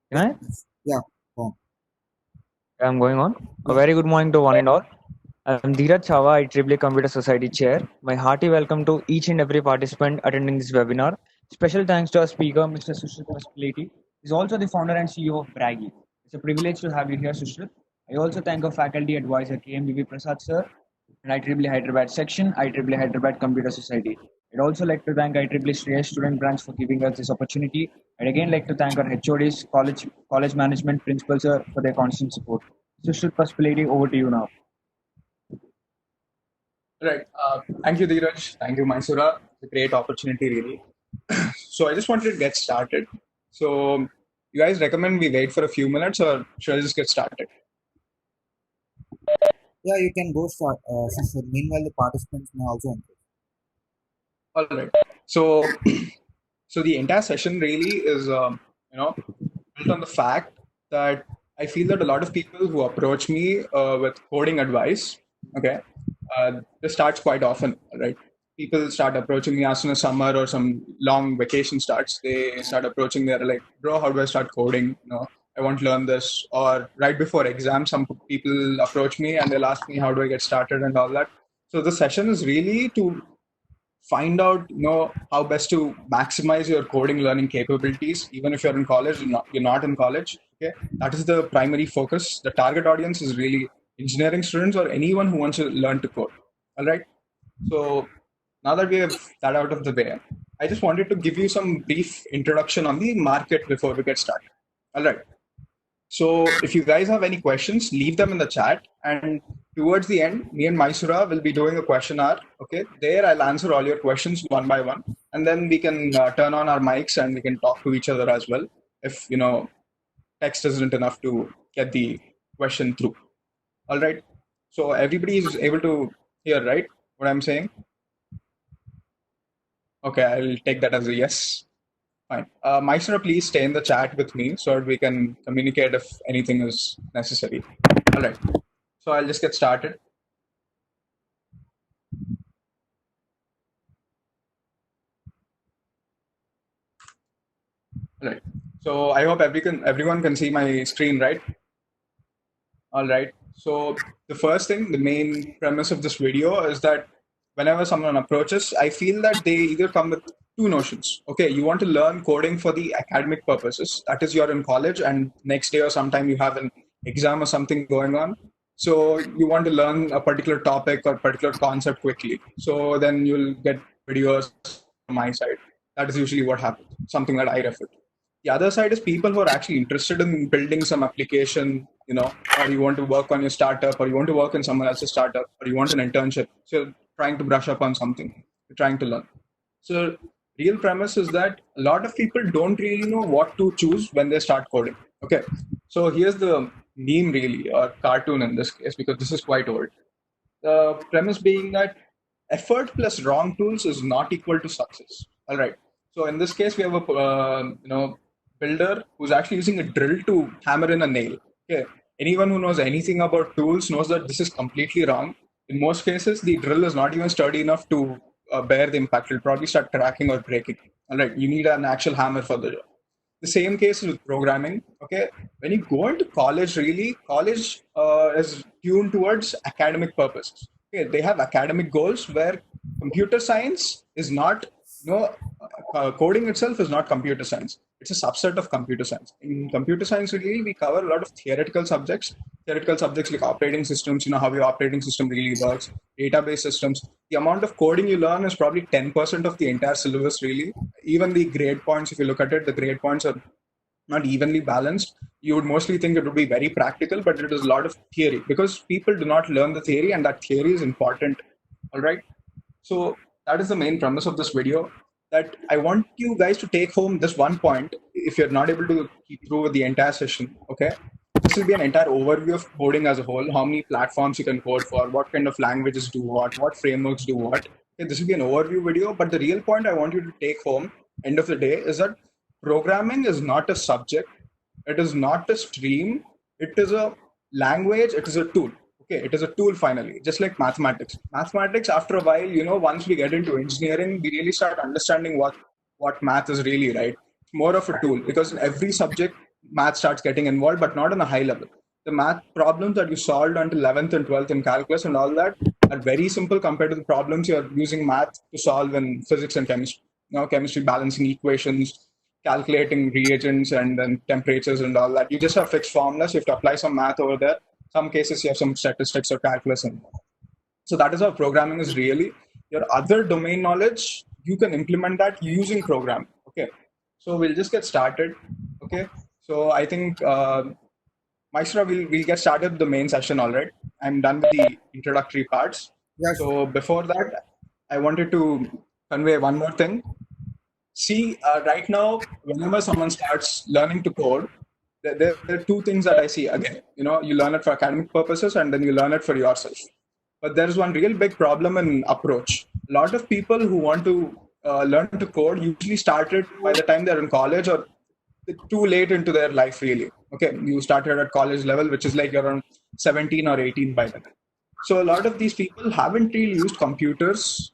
Can I? Yeah. Oh, I'm going on. A yeah. very good morning to one and all. I'm Dheeraj Chava, IEEE Computer Society Chair. My hearty welcome to each and every participant attending this webinar. Special thanks to our speaker, Mr. Sushrit Pasupuleti. He's also the founder and CEO of Braggy. It's a privilege to have you here, Sushrit. I also thank our faculty advisor, KMBB Prasad sir, and IEEE Hyderabad section, IEEE Hyderabad Computer Society. I'd also like to thank IEEE SREYAS student branch for giving us this opportunity. I'd again like to thank our HODs, college management, principals, sir, for their constant support. Sushrit Pasupuleti, over to you now. Right. Thank you, Dheeraj. Thank you, Mysura. It's a great opportunity, really. So I just wanted to get started. So you guys recommend we wait for a few minutes, or should I just get started? Yeah, you can go start. Shishir. Meanwhile, the participants may also enter. All right. So so the entire session really is, built on the fact that I feel that a lot of people who approach me with coding advice, okay, this starts quite often, right? People start approaching me as soon as summer or some long vacation starts. They start approaching me, they're like, bro, how do I start coding? I want to learn this. Or right before exam, some people approach me and they'll ask me, how do I get started and all that. So the session is really to find out how best to maximize your coding learning capabilities even if you're in college, you're not in college. Okay, that is the primary focus. The target audience is really engineering students or anyone who wants to learn to code. All right, so now that we have that out of the way, I just wanted to give you some brief introduction on the market before we get started. All right, so if you guys have any questions, leave them in the chat. And towards the end, me and Mysura will be doing a question hour. Okay, there I'll answer all your questions one by one, and then we can turn on our mics and we can talk to each other as well. If text isn't enough to get the question through. All right. So everybody is able to hear, right? What I'm saying? Okay, I'll take that as a yes. Fine. Mysura, please stay in the chat with me so that we can communicate if anything is necessary. All right. So I'll just get started. All right. So I hope everyone can see my screen, right? All right. So the first thing, the main premise of this video is that whenever someone approaches, I feel that they either come with two notions. Okay, you want to learn coding for the academic purposes. That is, you're in college and next day or sometime you have an exam or something going on. So you want to learn a particular topic or particular concept quickly. So then you'll get videos from my side. That is usually what happens, something that I refer to. The other side is people who are actually interested in building some application, or you want to work on your startup, or you want to work in someone else's startup, or you want an internship. So you're trying to brush up on something, you're trying to learn. So real premise is that a lot of people don't really know what to choose when they start coding. Okay, so here's the meme really, or cartoon in this case, because this is quite old. The premise being that effort plus wrong tools is not equal to success. All right. So in this case, we have a builder who's actually using a drill to hammer in a nail. Okay. Anyone who knows anything about tools knows that this is completely wrong. In most cases, the drill is not even sturdy enough to bear the impact. It'll probably start cracking or breaking. All right. You need an actual hammer for the job. The same case with programming. Okay, when you go into college, really, college is tuned towards academic purposes. Okay, they have academic goals where computer science is not, coding itself is not computer science. It's a subset of computer science. In computer science, really, we cover a lot of theoretical subjects. Theoretical subjects like operating systems, how your operating system really works, database systems. The amount of coding you learn is probably 10% of the entire syllabus, really. Even the grade points, if you look at it, the grade points are not evenly balanced. You would mostly think it would be very practical, but it is a lot of theory because people do not learn the theory, and that theory is important. All right. So that is the main premise of this video. That I want you guys to take home this one point. If you're not able to keep through with the entire session, okay, this will be an entire overview of coding as a whole. How many platforms you can code for, what kind of languages do what frameworks do what. Okay, this will be an overview video. But the real point I want you to take home, end of the day, is that programming is not a subject. It is not a stream. It is a language. It is a tool. Okay, it is a tool finally, just like mathematics. Mathematics, after a while, once we get into engineering, we really start understanding what math is really, right? It's more of a tool because in every subject, math starts getting involved, but not on a high level. The math problems that you solved until 11th and 12th in calculus and all that are very simple compared to the problems you're using math to solve in physics and chemistry. Chemistry balancing equations, calculating reagents and then temperatures and all that. You just have fixed formulas. You have to apply some math over there. Some cases you have some statistics or calculus in. So that is how programming is really. Your other domain knowledge, you can implement that using programming. Okay. So we'll just get started. Okay. So I think Maestro, we'll get started with the main session. All right. I'm done with the introductory parts. Yes. So before that, I wanted to convey one more thing. See, right now, whenever someone starts learning to code, there are two things that I see. Again, you learn it for academic purposes and then you learn it for yourself. But there's one real big problem in approach. A lot of people who want to learn to code usually started by the time they're in college or too late into their life, really. Okay, you started at college level, which is like around 17 or 18 by then. So a lot of these people haven't really used computers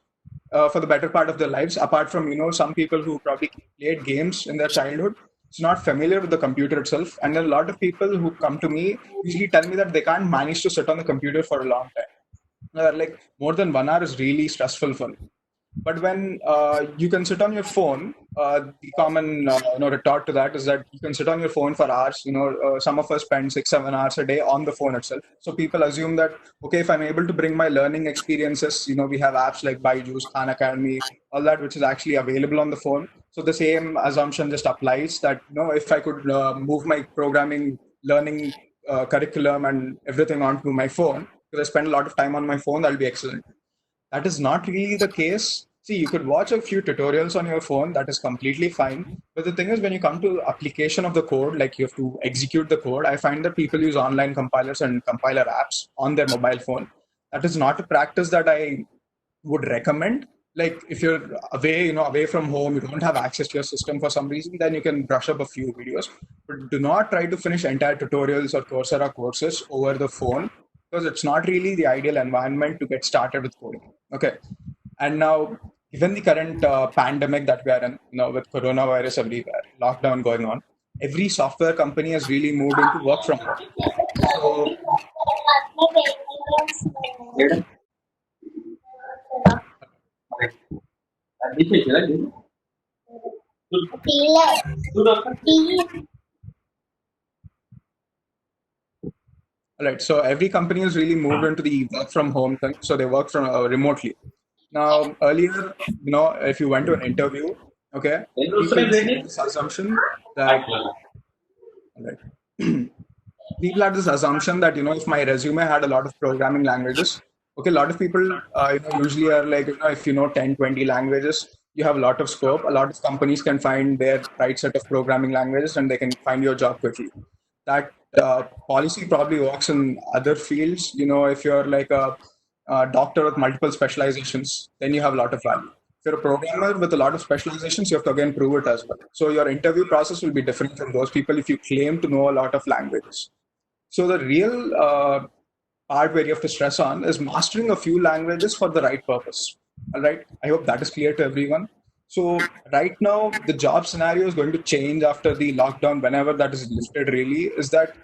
for the better part of their lives, apart from, some people who probably played games in their childhood. It's not familiar with the computer itself. And then a lot of people who come to me usually tell me that they can't manage to sit on the computer for a long time. Like more than 1 hour is really stressful for me. But when you can sit on your phone, the common retort to that is that you can sit on your phone for hours. Some of us spend 6-7 hours a day on the phone itself. So people assume that, okay, if I'm able to bring my learning experiences, we have apps like Byju's, Khan Academy, all that, which is actually available on the phone. So the same assumption just applies that, if I could move my programming learning curriculum and everything onto my phone, because I spend a lot of time on my phone, that'll be excellent. That is not really the case. See, you could watch a few tutorials on your phone. That is completely fine. But the thing is, when you come to application of the code, like you have to execute the code, I find that people use online compilers and compiler apps on their mobile phone. That is not a practice that I would recommend. Like if you're away from home, you don't have access to your system for some reason, then you can brush up a few videos. But do not try to finish entire tutorials or Coursera courses over the phone, because it's not really the ideal environment to get started with coding. Okay. And now, given the current pandemic that we are in, with coronavirus everywhere, lockdown going on, every software company has really moved into work from home. So, all right. So every company has really moved into the work from home thing. So they work from remotely. Now, earlier, if you went to an interview, okay, people had this assumption that, people had this assumption that, if my resume had a lot of programming languages, okay, a lot of people, usually are like, if you know 10, 20 languages, you have a lot of scope. A lot of companies can find their right set of programming languages and they can find your job quickly. That policy probably works in other fields. If you're like a doctor with multiple specializations, then you have a lot of value. If you're a programmer with a lot of specializations, you have to again prove it as well. So your interview process will be different from those people if you claim to know a lot of languages. So the real part where you have to stress on is mastering a few languages for the right purpose. All right. I hope that is clear to everyone. So right now, the job scenario is going to change after the lockdown, whenever that is lifted, really, is that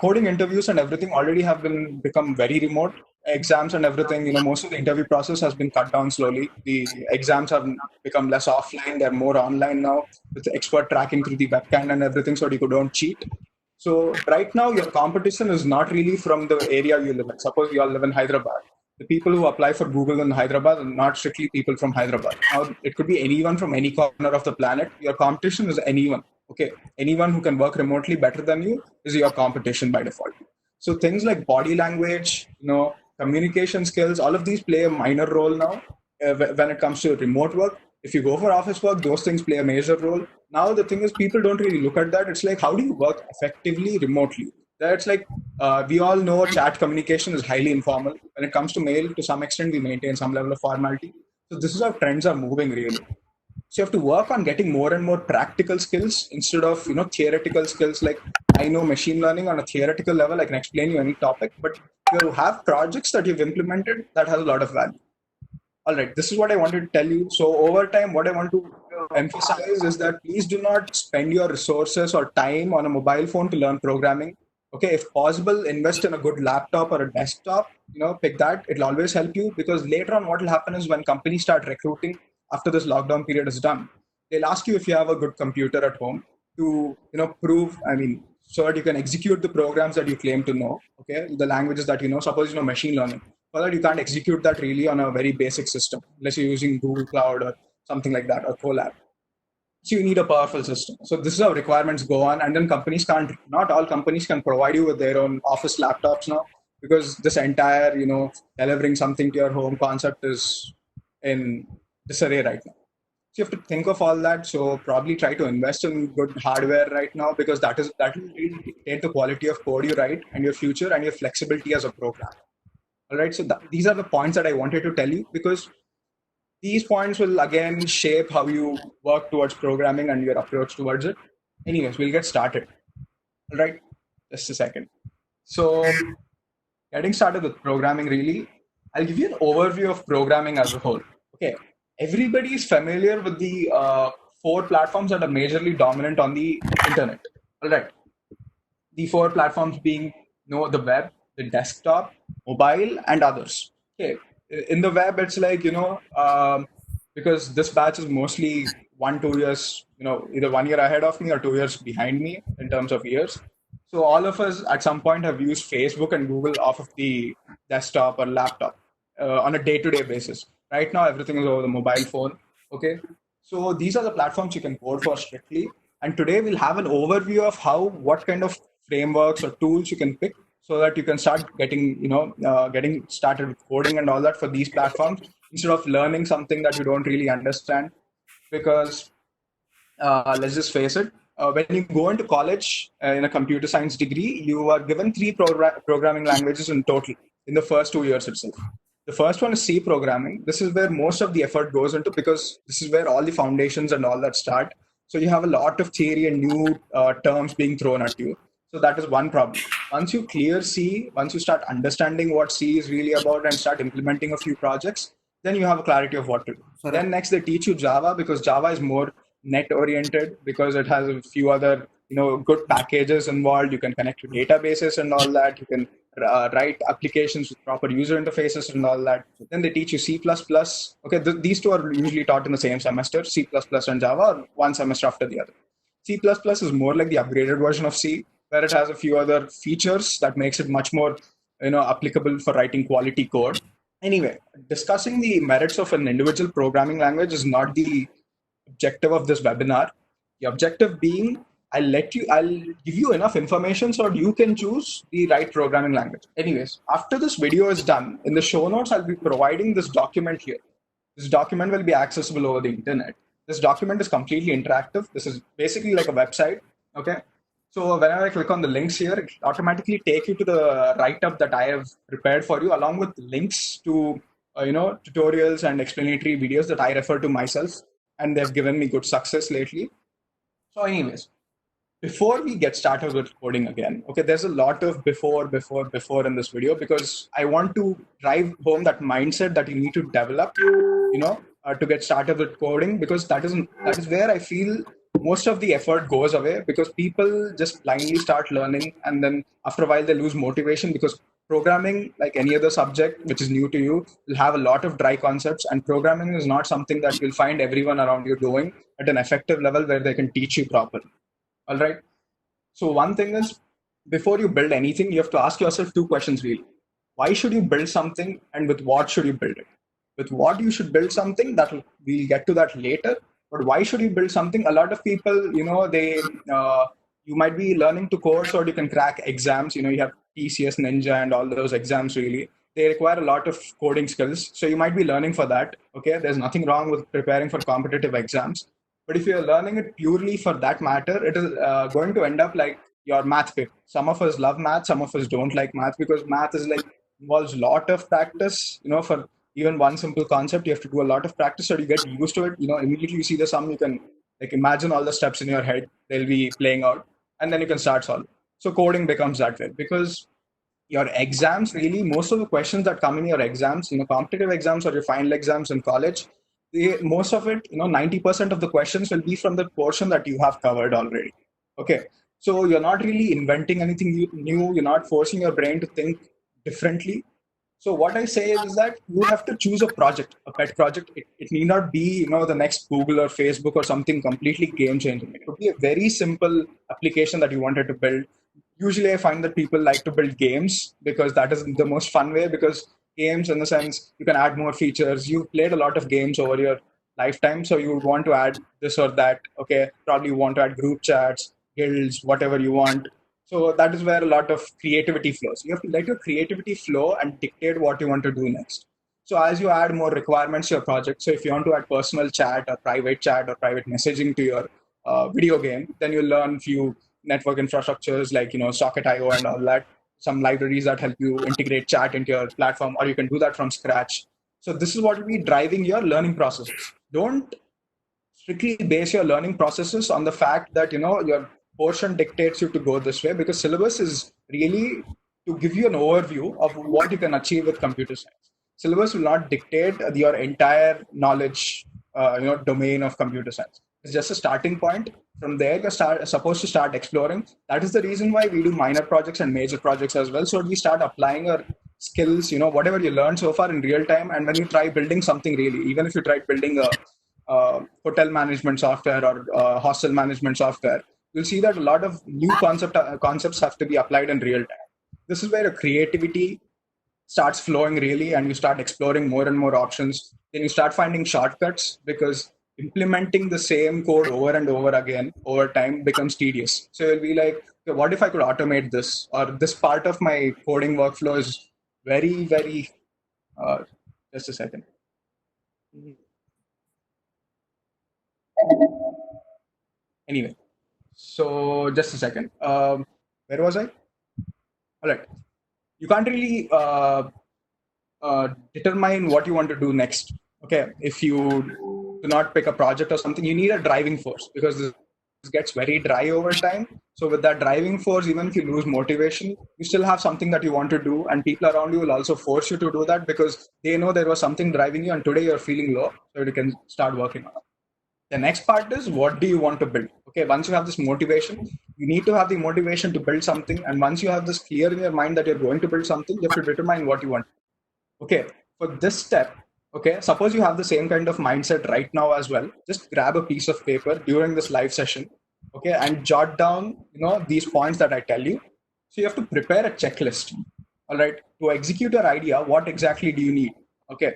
coding interviews and everything already have become very remote. Exams and everything, most of the interview process has been cut down slowly. The exams have become less offline. They're more online now with the expert tracking through the webcam and everything, so you don't cheat. So right now, your competition is not really from the area you live in. Suppose you all live in Hyderabad. The people who apply for Google in Hyderabad are not strictly people from Hyderabad. Now, it could be anyone from any corner of the planet. Your competition is anyone. Okay, anyone who can work remotely better than you is your competition by default. So things like body language, communication skills, all of these play a minor role now when it comes to remote work. If you go for office work, those things play a major role. Now, the thing is, people don't really look at that. It's like, how do you work effectively remotely? That's like, we all know chat communication is highly informal. When it comes to mail, to some extent, we maintain some level of formality. So this is how trends are moving, really. So you have to work on getting more and more practical skills instead of, theoretical skills. Like, I know machine learning on a theoretical level, I can explain you any topic, but you have projects that you've implemented that has a lot of value. All right, this is what I wanted to tell you. So over time, what I want to emphasize is that please do not spend your resources or time on a mobile phone to learn programming. Okay, if possible, invest in a good laptop or a desktop. Pick that. It'll always help you, because later on, what will happen is when companies start recruiting after this lockdown period is done, they'll ask you if you have a good computer at home to prove. I mean, so that you can execute the programs that you claim to know. Okay, the languages that you know. Suppose you know machine learning, for that you can't execute that really on a very basic system unless you're using Google Cloud or something like that, or Colab. So you need a powerful system. So this is how requirements go on, and then companies can't. Not all companies can provide you with their own office laptops now, because this entire delivering something to your home concept is in disarray right now. So you have to think of all that. So probably try to invest in good hardware right now, because that will really dictate the quality of code you write and your future and your flexibility as a programmer. All right. So these are the points that I wanted to tell you, because these points will again shape how you work towards programming and your approach towards it. Anyways, we'll get started. All right. Just a second. So getting started with programming, really, I'll give you an overview of programming as a whole. Okay. Everybody is familiar with the 4 platforms that are majorly dominant on the internet. All right. The 4 platforms being the web, the desktop, mobile, and others. Okay, in the web, it's like because this batch is mostly 1-2 years, either 1 year ahead of me or 2 years behind me in terms of years. So all of us at some point have used Facebook and Google off of the desktop or laptop on a day-to-day basis. Right now, everything is over the mobile phone. Okay, so these are the platforms you can code for strictly. And today we'll have an overview of what kind of frameworks or tools you can pick, so that you can start getting started with coding and all that for these platforms, instead of learning something that you don't really understand. Because let's just face it, when you go into college in a computer science degree, you are given 3 programming languages in total in the first 2 years itself. The first one is C programming. This is where most of the effort goes into, because this is where all the foundations and all that start. So you have a lot of theory and new terms being thrown at you. So that is one problem. Once you clear C, once you start understanding what C is really about and start implementing a few projects, then you have a clarity of what to do. Sorry. Then next they teach you Java, because Java is more net oriented, because it has a few other good packages involved. You can connect to databases and all that. You can write applications with proper user interfaces and all that. Then they teach you C++. Okay, these two are usually taught in the same semester, C++ and Java, or one semester after the other. C++ is more like the upgraded version of C, where it has a few other features that makes it much more applicable for writing quality code. Anyway, discussing the merits of an individual programming language is not the objective of this webinar. The objective being, I'll give you enough information so you can choose the right programming language. Anyways, after this video is done, in the show notes, I'll be providing this document here. This document will be accessible over the internet. This document is completely interactive. This is basically like a website. Okay. So whenever I click on the links here, it automatically take you to the write-up that I have prepared for you, along with links to tutorials and explanatory videos that I refer to myself, and they've given me good success lately. So anyways, before we get started with coding again, okay, there's a lot of before in this video, because I want to drive home that mindset that you need to develop, to get started with coding, because that is where I feel most of the effort goes away, because people just blindly start learning, and then after a while they lose motivation, because programming, like any other subject which is new to you, will have a lot of dry concepts, and programming is not something that you'll find everyone around you doing at an effective level where they can teach you properly. All right. So one thing is, before you build anything, you have to ask yourself 2 questions really. Why should you build something, and with what should you build it? With what you should build something, we'll get to that later. But why should you build something? A lot of people, you might be learning to code so you can crack exams. You have TCS, Ninja, and all those exams really. They require a lot of coding skills. So you might be learning for that. Okay, there's nothing wrong with preparing for competitive exams. But if you're learning it purely for that matter, it is going to end up like your math paper. Some of us love math, some of us don't like math, because math is involves a lot of practice. For even one simple concept, you have to do a lot of practice, so you get used to it. Immediately you see the sum, you can imagine all the steps in your head, they'll be playing out, and then you can start solving. So coding becomes that way, because your exams, really, most of the questions that come in your exams, competitive exams or your final exams in college, most of it, 90% of the questions will be from the portion that you have covered already. Okay. So you're not really inventing anything new. You're not forcing your brain to think differently. So what I say is that you have to choose a project, a pet project. It need not be, the next Google or Facebook or something completely game changing. It could be a very simple application that you wanted to build. Usually I find that people like to build games because that is the most fun way, because games, in the sense, you can add more features. You've played a lot of games over your lifetime, so you would want to add this or that. Okay, probably you want to add group chats, guilds, whatever you want. So that is where a lot of creativity flows. You have to let your creativity flow and dictate what you want to do next. So as you add more requirements to your project, so if you want to add personal chat or private messaging to your video game, then you'll learn few network infrastructures like Socket.io and all that. Some libraries that help you integrate chat into your platform, or you can do that from scratch. So this is what will be driving your learning processes. Don't strictly base your learning processes on the fact that your portion dictates you to go this way, because syllabus is really to give you an overview of what you can achieve with computer science. Syllabus will not dictate your entire knowledge domain of computer science. It's just a starting point. From there you're supposed to start exploring. That is the reason why we do minor projects and major projects as well, so we start applying our skills, whatever you learned so far, in real time. And when you try building something, really, even if you try building a hotel management software or hostel management software, you'll see that a lot of new concepts have to be applied in real time. This is where a creativity starts flowing, really, and you start exploring more and more options. Then you start finding shortcuts, because implementing the same code over and over again over time becomes tedious. So you'll be like, okay, what if I could automate this, or this part of my coding workflow is very, very just a second. Anyway, so just a second. Where was I? All right. You can't really determine what you want to do next. Okay. If you do not pick a project or something, you need a driving force, because this gets very dry over time. So with that driving force, even if you lose motivation, you still have something that you want to do, and people around you will also force you to do that, because they know there was something driving you, and today you're feeling low, so you can start working on it. The next part is, what do you want to build? Okay, once you have this motivation, you need to have the motivation to build something. And once you have this clear in your mind that you're going to build something, you have to determine what you want. Okay, for this step, okay, suppose you have the same kind of mindset right now as well. Just grab a piece of paper during this live session, okay, and jot down, these points that I tell you. So you have to prepare a checklist. All right, to execute your idea, what exactly do you need? Okay,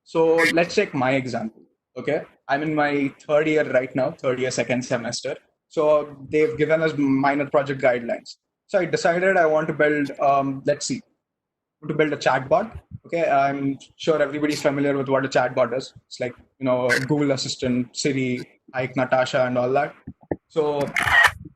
so let's take my example. Okay, I'm in my third year right now, third year, second semester. So they've given us minor project guidelines. So I decided I want to build, let's see, to build a chatbot. Okay, I'm sure everybody's familiar with what a chatbot is. It's like, Google Assistant, Siri, Ike, Natasha, and all that. So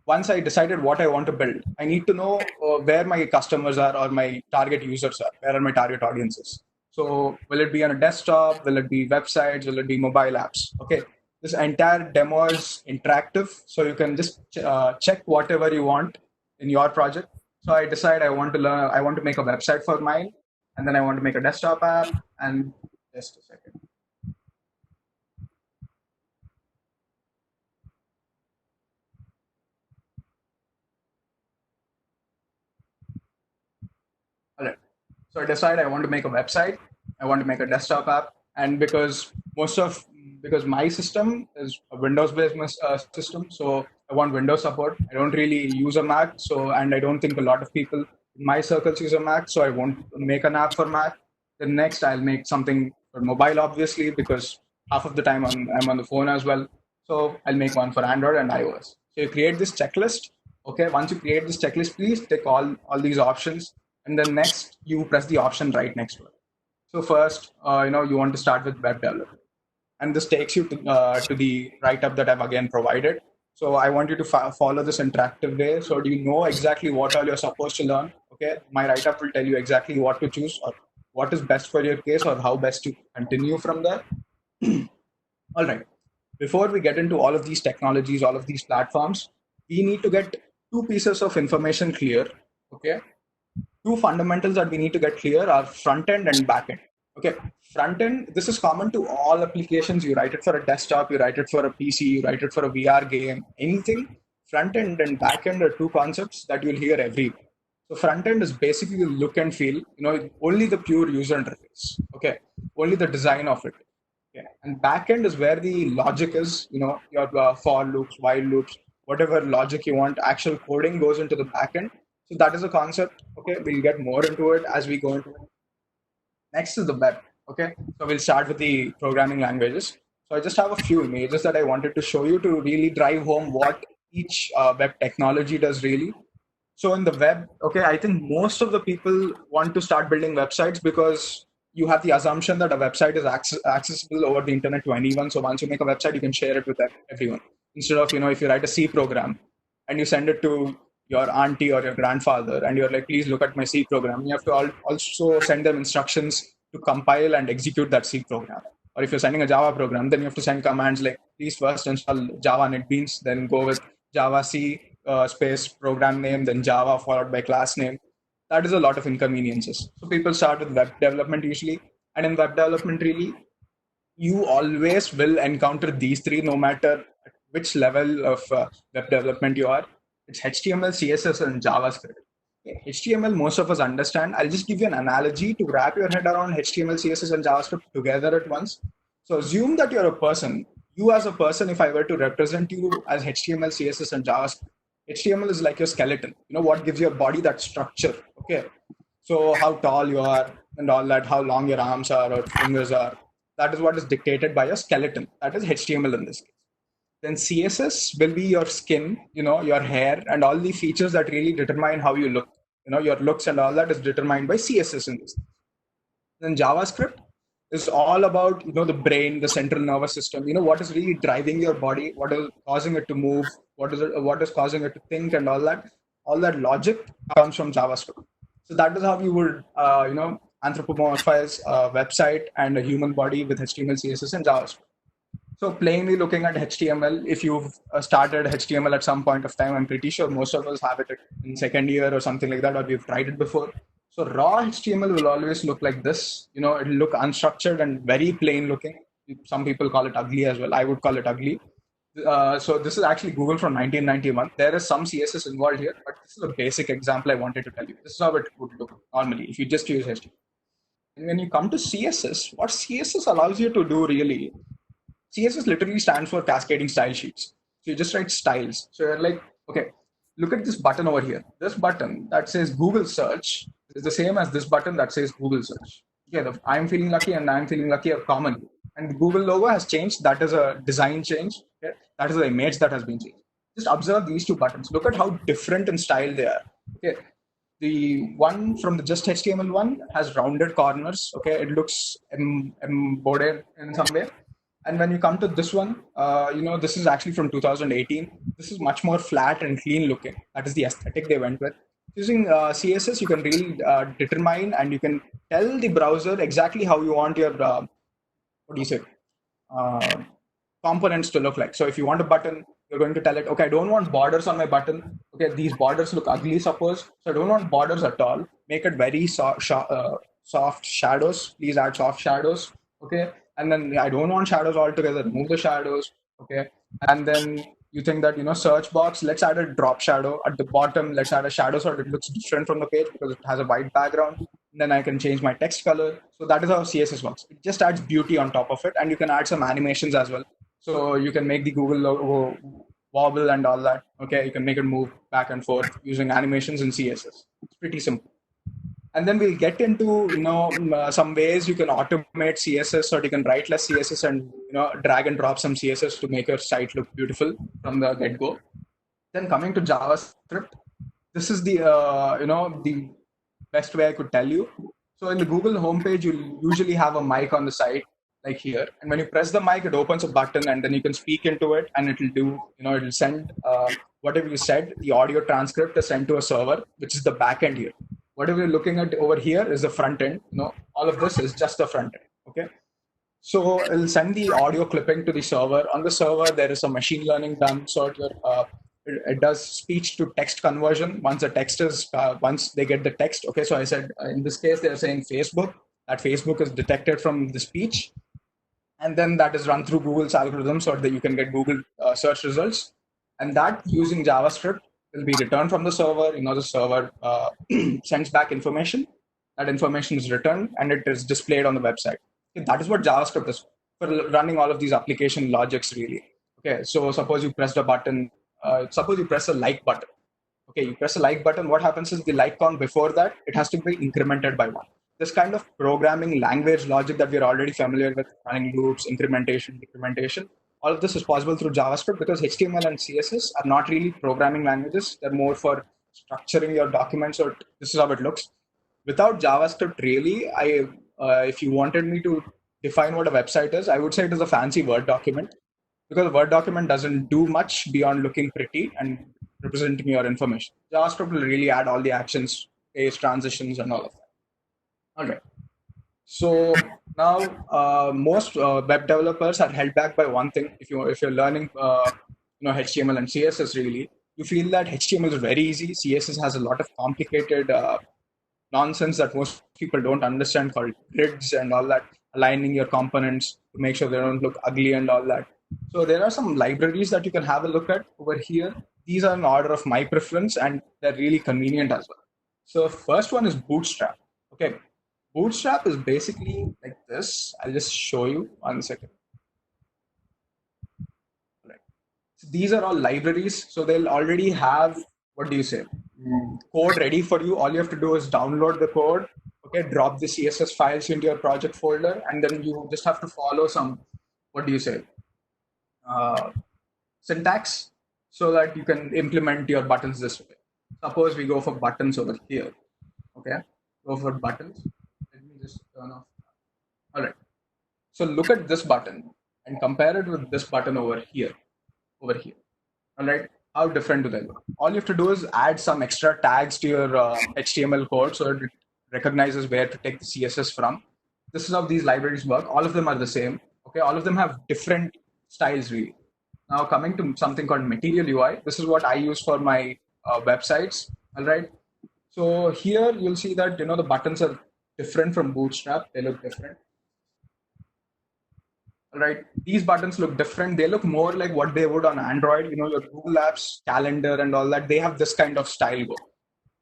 once I decided what I want to build, I need to know where my customers are, or my target users are, where are my target audiences. So will it be on a desktop? Will it be websites? Will it be mobile apps? Okay. This entire demo is interactive, so you can just check whatever you want in your project. So I decide I want to make a website for mine, and then I want to make a desktop app. And just a second. All right. So I decide I want to make a website, I want to make a desktop app, and because my system is a Windows-based system, so I want Windows support. I don't really use a Mac, and I don't think a lot of people in my circles use a Mac, so I won't make an app for Mac. Then next, I'll make something for mobile, obviously, because half of the time I'm on the phone as well. So I'll make one for Android and iOS. So you create this checklist. Okay, once you create this checklist, please take all these options, and then next you press the option right next to it. So first, you want to start with web development, and this takes you to the write-up that I've again provided. So I want you to follow this interactive way. So do you know exactly what all you're supposed to learn? Okay, my write-up will tell you exactly what to choose, or what is best for your case, or how best to continue from there. All right. Before we get into all of these technologies, all of these platforms, we need to get two pieces of information clear. Okay. two fundamentals that we need to get clear are front end and back end. Okay, front end, this is common to all applications. You write it for a desktop, you write it for a PC, you write it for a VR game, anything. Front end and back end are two concepts that you'll hear everywhere. So front end is basically the look and feel, only the pure user interface. Okay, only the design of it. Okay. And back end is where the logic is, your for loops, while loops, whatever logic you want, actual coding goes into the back end. So that is a concept. Okay, we'll get more into it as we go into it. Next is the web. Okay, so we'll start with the programming languages. So I just have a few images that I wanted to show you to really drive home what each web technology does really. So in the web, okay, I think most of the people want to start building websites because you have the assumption that a website is accessible over the internet to anyone. So once you make a website, you can share it with everyone. Instead of, if you write a C program and you send it to your auntie or your grandfather and you're like, please look at my C program, you have to also send them instructions to compile and execute that C program. Or if you're sending a Java program, then you have to send commands like, please first install Java NetBeans, then go with Java C space program name, then Java followed by class name. That is a lot of inconveniences. So people start with web development usually. And in web development, really, you always will encounter these three no matter which level of web development you are. It's HTML, CSS, and JavaScript. Okay. HTML, most of us understand. I'll just give you an analogy to wrap your head around HTML, CSS, and JavaScript together at once. So assume that you're a person. You as a person, if I were to represent you as HTML, CSS, and JavaScript, HTML is like your skeleton. What gives your body that structure. Okay. So how tall you are and all that, how long your arms are or fingers are. That is what is dictated by your skeleton. That is HTML in this case. Then CSS will be your skin, your hair, and all the features that really determine how you look. Your looks and all that is determined by CSS in this case. Then JavaScript is all about, the brain, the central nervous system, what is really driving your body, what is causing it to move, what is causing it to think and all that. All that logic comes from JavaScript. So that is how you would, anthropomorphize a website and a human body with HTML, CSS, and JavaScript. So plainly looking at HTML, if you've started HTML at some point of time, I'm pretty sure most of us have it in second year or something like that, or we've tried it before. So raw HTML will always look like this. It'll look unstructured and very plain looking. Some people call it ugly as well. I would call it ugly. So this is actually Google from 1991. There is some CSS involved here, but this is a basic example I wanted to tell you. This is how it would look normally if you just use HTML. And when you come to CSS, what CSS allows you to do really, CSS literally stands for cascading style sheets. So you just write styles. So you're like, okay, look at this button over here. This button that says Google search is the same as this button that says Google search. Okay, I'm feeling lucky and I'm feeling lucky are common. And the Google logo has changed. That is a design change. Okay? That is the image that has been changed. Just observe these two buttons. Look at how different in style they are. Okay. The one from the just HTML one has rounded corners. Okay, it looks embodied in some way. And when you come to this one, this is actually from 2018. This is much more flat and clean looking. That is the aesthetic they went with. Using CSS, you can really determine and you can tell the browser exactly how you want your, components to look like. So if you want a button, you're going to tell it, okay, I don't want borders on my button. Okay, these borders look ugly, suppose. So I don't want borders at all. Make it very soft shadows. Please add soft shadows. Okay. And then I don't want shadows altogether. Remove the shadows. Okay. And then you think that, search box, let's add a drop shadow at the bottom. Let's add a shadow so it looks different from the page because it has a white background. And then I can change my text color. So that is how CSS works. It just adds beauty on top of it. And you can add some animations as well. So you can make the Google logo wobble and all that. Okay. You can make it move back and forth using animations in CSS. It's pretty simple. And then we'll get into, some ways you can automate CSS, or you can write less CSS and, drag and drop some CSS to make your site look beautiful from the get-go. Then coming to JavaScript, this is the, the best way I could tell you. So in the Google homepage, you'll usually have a mic on the side, like here. And when you press the mic, it opens a button and then you can speak into it and it'll do, it'll send whatever you said. The audio transcript is sent to a server, which is the backend here. Whatever you're looking at over here is the front end. All of this is just the front end. Okay. So it'll send the audio clipping to the server. On the server, there is some machine learning done. So it does speech to text conversion. Once the text is once they get the text, okay, so I said in this case they're saying Facebook, that Facebook is detected from the speech, and then that is run through Google's algorithm so that you can get Google search results, and that using JavaScript will be returned from the server. The server sends back information. That information is returned and it is displayed on the website. Okay, that is what JavaScript is for running all of these application logics, really. Okay, so suppose you press the button. Suppose you press a like button. Okay, you press a like button. What happens is the like count before that, it has to be incremented by 1. This kind of programming language logic that we're already familiar with, running loops, incrementation, decrementation, all of this is possible through JavaScript because HTML and CSS are not really programming languages. They're more for structuring your documents, or this is how it looks. Without JavaScript, really, if you wanted me to define what a website is, I would say it is a fancy Word document, because a Word document doesn't do much beyond looking pretty and representing your information. JavaScript will really add all the actions, case transitions, and all of that. All right. So now most web developers are held back by one thing. If you're learning HTML and CSS, really, you feel that HTML is very easy. CSS has a lot of complicated nonsense that most people don't understand, called grids and all that, aligning your components to make sure they don't look ugly and all that. So there are some libraries that you can have a look at over here. These are in order of my preference and they're really convenient as well. So first one is Bootstrap. Okay, Bootstrap is basically like this. I'll just show you 1 second. Right. So these are all libraries. So they'll already have, what do you say, code ready for you. All you have to do is download the code, okay, drop the CSS files into your project folder, and then you just have to follow some, what do you say, syntax, so that you can implement your buttons this way. Suppose we go for buttons over here. Okay, go for buttons. Let me just turn off. All right. So look at this button and compare it with this button over here. All right. How different do they look? All you have to do is add some extra tags to your HTML code so it recognizes where to take the CSS from. This is how these libraries work. All of them are the same. Okay, all of them have different styles, really. Now coming to something called Material UI. This is what I use for my websites. All right. So here you'll see that the buttons are different from Bootstrap. They look different. All right, these buttons look different. They look more like what they would on Android. Your Google Apps, calendar, and all that. They have this kind of style go.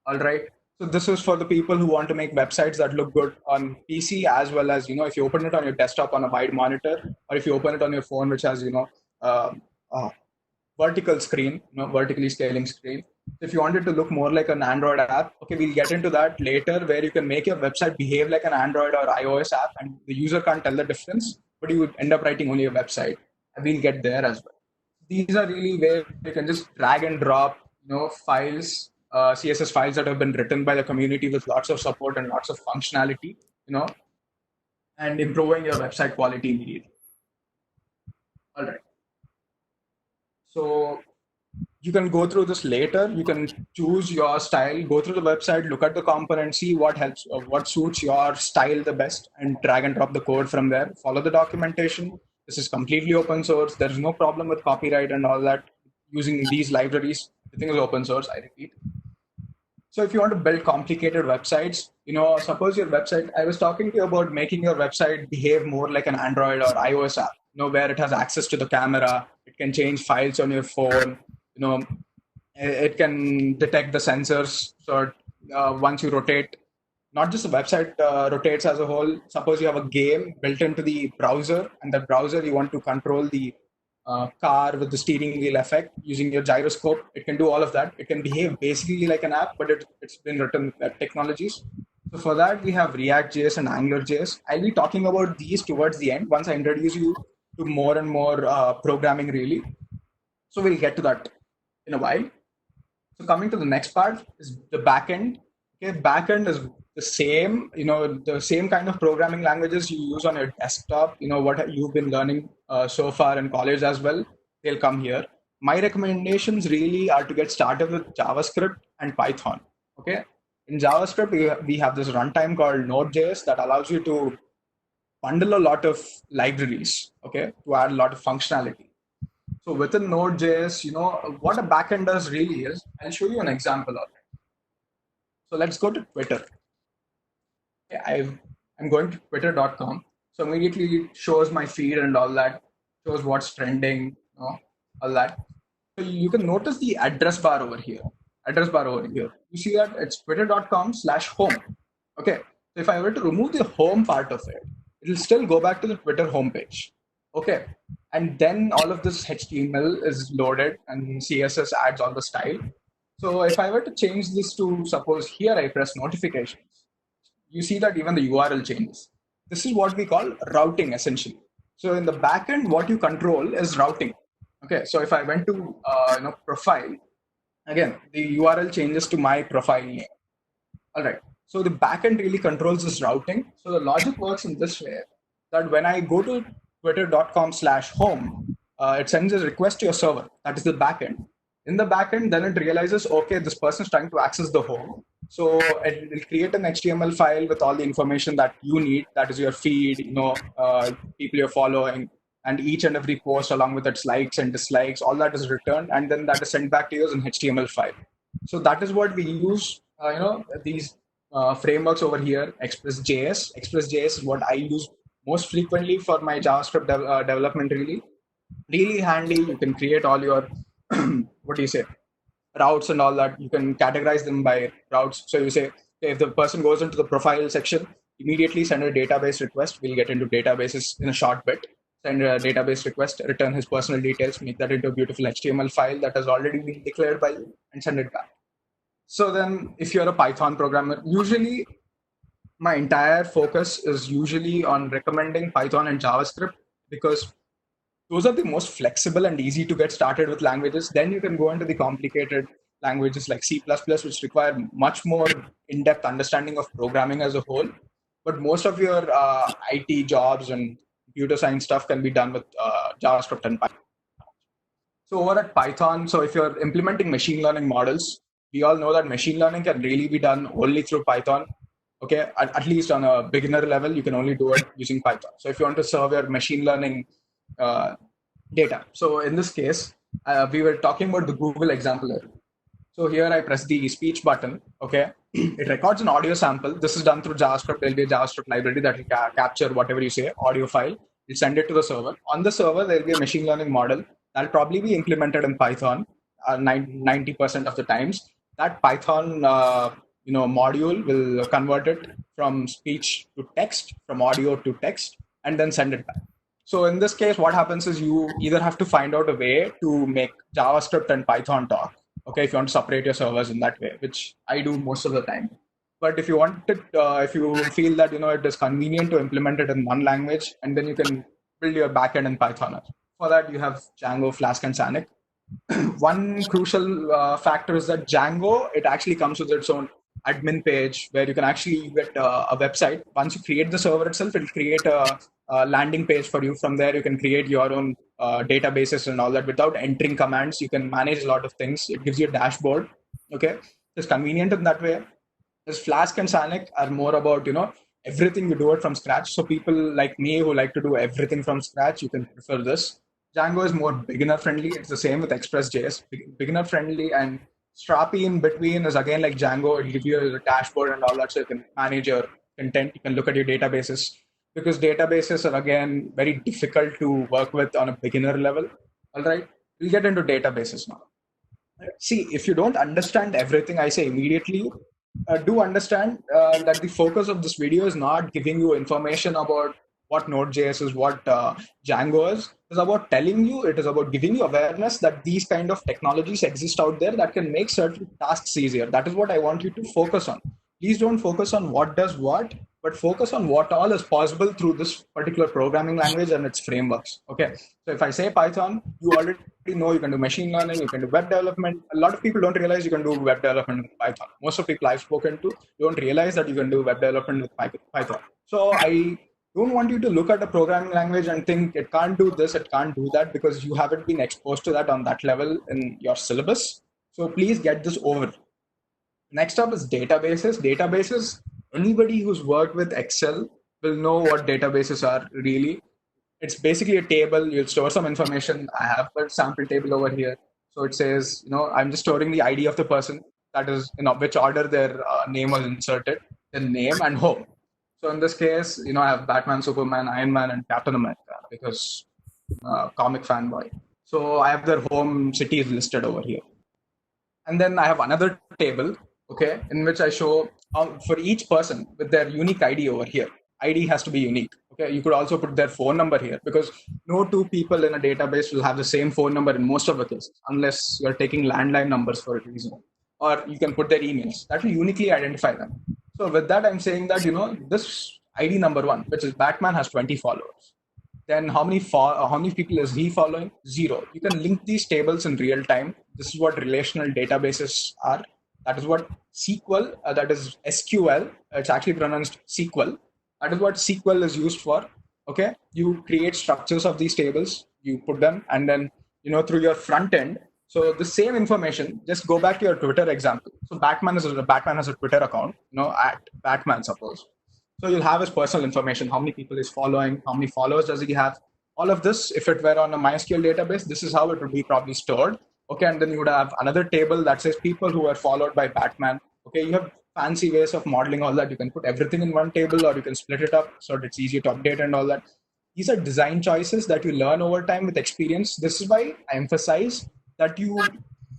All right. So this is for the people who want to make websites that look good on PC, as well as if you open it on your desktop on a wide monitor, or if you open it on your phone, which has vertical screen, vertically scaling screen. If you want it to look more like an Android app, okay, we'll get into that later, where you can make your website behave like an Android or iOS app, and the user can't tell the difference, but you would end up writing only a website, and we'll get there as well. These are really where you can just drag and drop, files, CSS files that have been written by the community with lots of support and lots of functionality, and improving your website quality immediately. All right. So you can go through this later. You can choose your style, go through the website, look at the component, see what helps, what suits your style the best, and drag and drop the code from there. Follow the documentation. This is completely open source. There's no problem with copyright and all that. Using these libraries, everything is open source, I repeat. So if you want to build complicated websites, suppose your website, I was talking to you about making your website behave more like an Android or iOS app, where it has access to the camera, it can change files on your phone, it can detect the sensors. So once you rotate, not just the website rotates as a whole. Suppose you have a game built into the browser, and the browser you want to control the car with the steering wheel effect using your gyroscope. It can do all of that. It can behave basically like an app, but it's been written with technologies. So for that, we have React.js and Angular.js. I'll be talking about these towards the end once I introduce you to more and more programming, really. So we'll get to that in a while. So coming to the next part is the backend. Okay, backend is the same, the same kind of programming languages you use on your desktop. What you've been learning so far in college as well. They'll come here. My recommendations really are to get started with JavaScript and Python. Okay, in JavaScript we have this runtime called Node.js that allows you to bundle a lot of libraries. Okay, to add a lot of functionality. So within Node.js, what a backend does really is, I'll show you an example of it. So let's go to Twitter. Okay, I'm going to twitter.com. So immediately it shows my feed and all that, shows what's trending, all that. So you can notice the address bar over here. You see that it's twitter.com/home. Okay. So if I were to remove the home part of it, it'll still go back to the Twitter homepage. Okay. And then all of this HTML is loaded and CSS adds all the style. So if I were to change this to, suppose here I press notifications, you see that even the URL changes. This is what we call routing essentially. So in the backend, what you control is routing. Okay, so if I went to profile, again the URL changes to my profile name. All right. So the backend really controls this routing. So the logic works in this way that when I go to twitter.com/home, it sends a request to your server. That is the backend. In the backend, then it realizes, okay, this person is trying to access the home. So it will create an HTML file with all the information that you need. That is your feed, people you're following, and each and every post along with its likes and dislikes. All that is returned, and then that is sent back to you as an HTML file. So that is what we use. These frameworks over here. Express.js. Express.js is what I use most frequently for my JavaScript development. Really handy. You can create all your routes and all that. You can categorize them by routes. So you say, if the person goes into the profile section, immediately send a database request. We'll get into databases in a short bit. Send a database request, return his personal details, make that into a beautiful HTML file that has already been declared by you, and send it back. So then if you're a Python programmer, usually my entire focus is usually on recommending Python and JavaScript because those are the most flexible and easy to get started with languages. Then you can go into the complicated languages like C++, which require much more in-depth understanding of programming as a whole. But most of your IT jobs and computer science stuff can be done with JavaScript and Python. So over at Python, so if you're implementing machine learning models, we all know that machine learning can really be done only through Python. Okay, at least on a beginner level, you can only do it using Python. So if you want to serve your machine learning data. So in this case, we were talking about the Google example earlier. So here I press the speech button. Okay, it records an audio sample. This is done through JavaScript. There'll be a JavaScript library that will capture whatever you say, audio file. We'll send it to the server. On the server, there'll be a machine learning model that'll probably be implemented in Python 90% of the times. That Python module will convert it from speech to text, from audio to text, and then send it back. So in this case, what happens is you either have to find out a way to make JavaScript and Python talk. Okay, if you want to separate your servers in that way, which I do most of the time. But if you want it, if you feel that it is convenient to implement it in one language, and then you can build your backend in Python. For that, you have Django, Flask, and Sonic. One crucial factor is that Django, it actually comes with its own admin page where you can actually get a website. Once you create the server itself, it'll create a landing page for you. From there, you can create your own databases and all that without entering commands. You can manage a lot of things. It gives you a dashboard. Okay, it's convenient in that way. This Flask and Sonic are more about everything you do it from scratch. So people like me who like to do everything from scratch, you can prefer this. Django is more beginner friendly. It's the same with Express.js, beginner friendly, and Strappy in between is again like Django. It'll give you a dashboard and all that, so you can manage your content. You can look at your databases, because databases are again very difficult to work with on a beginner level. All right, we'll get into databases now. See, if you don't understand everything I say immediately, do understand that the focus of this video is not giving you information about what Node.js is, what Django is. It's about telling you, it is about giving you awareness that these kind of technologies exist out there that can make certain tasks easier. That is what I want you to focus on. Please don't focus on what does what, but focus on what all is possible through this particular programming language and its frameworks. Okay, so if I say Python, you already know you can do machine learning, you can do web development. A lot of people don't realize you can do web development with Python. Most of people I've spoken to don't realize that you can do web development with Python. So I don't want you to look at a programming language and think it can't do this, it can't do that, because you haven't been exposed to that on that level in your syllabus. So please get this over. Next up is databases. Databases, anybody who's worked with Excel will know what databases are really. it's basically a table. You'll store some information. I have a sample table over here. So it says, I'm just storing the ID of the person, that is, which order their name was inserted, the name and home. So in this case, I have Batman, Superman, Iron Man, and Captain America because comic fanboy. So I have their home cities listed over here. And then I have another table, okay, in which I show for each person with their unique ID over here. ID has to be unique. Okay, you could also put their phone number here because no two people in a database will have the same phone number in most of the cases, unless you're taking landline numbers for a reason. Or you can put their emails. That will uniquely identify them. So with that, I'm saying that this ID number 1, which is Batman, has 20 followers. Then how many people is he following? 0. You can link these tables in real time. This is what relational databases are. That is what SQL, that is SQL, it's actually pronounced SQL. That is what SQL is used for. Okay, you create structures of these tables, you put them, and then through your front end. So the same information, just go back to your Twitter example. So Batman has a Twitter account, at Batman, suppose. So you'll have his personal information, how many people he's following, how many followers does he have. All of this, if it were on a MySQL database, this is how it would be probably stored. Okay, and then you would have another table that says people who are followed by Batman. Okay, you have fancy ways of modeling all that. You can put everything in one table, or you can split it up so that it's easier to update and all that. These are design choices that you learn over time with experience. This is why I emphasize that you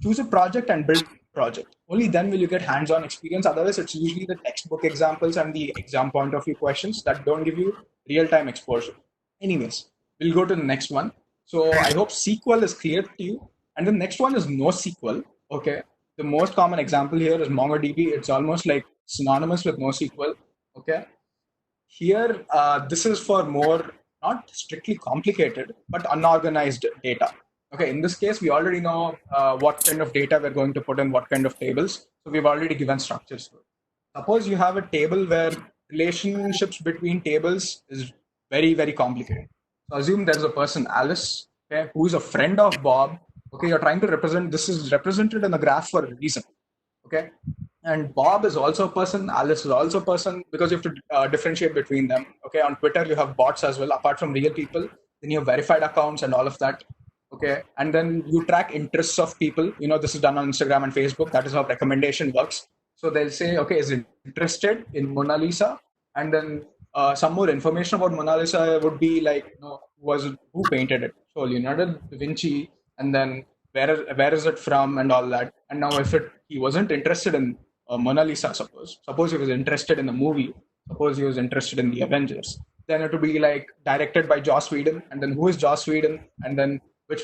choose a project and build project. Only then will you get hands-on experience. Otherwise, it's usually the textbook examples and the exam point of view questions that don't give you real-time exposure. Anyways, we'll go to the next one. So I hope SQL is clear to you. And the next one is NoSQL. Okay. The most common example here is MongoDB. It's almost like synonymous with NoSQL. Okay. Here, this is for more, not strictly complicated, but unorganized data. Okay, in this case, we already know what kind of data we're going to put in what kind of tables. So we've already given structures to it. Suppose you have a table where relationships between tables is very, very complicated. So assume there's a person, Alice, okay, who is a friend of Bob. Okay, you're trying to represent, this is represented in the graph for a reason. Okay, and Bob is also a person, Alice is also a person, because you have to differentiate between them. Okay, on Twitter, you have bots as well, apart from real people. Then you have verified accounts and all of that. Okay, and then you track interests of people. This is done on Instagram and Facebook. That is how recommendation works. So they'll say, okay, is interested in Mona Lisa, and then some more information about Mona Lisa would be like, who painted it? So Leonardo da Vinci, and then where is it from, and all that. And now, if he wasn't interested in Mona Lisa, suppose he was interested in the movie, suppose he was interested in the Avengers, then it would be like directed by Joss Whedon, and then who is Joss Whedon, and then which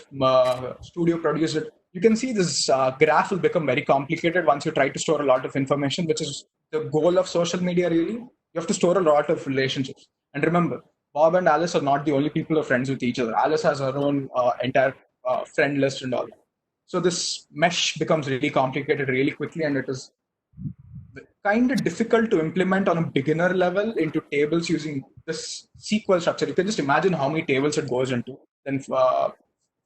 studio produced it. You can see this graph will become very complicated once you try to store a lot of information, which is the goal of social media, really. You have to store a lot of relationships. And remember, Bob and Alice are not the only people who are friends with each other. Alice has her own entire friend list and all. So this mesh becomes really complicated really quickly, and it is kind of difficult to implement on a beginner level into tables using this SQL structure. You can just imagine how many tables it goes into. Then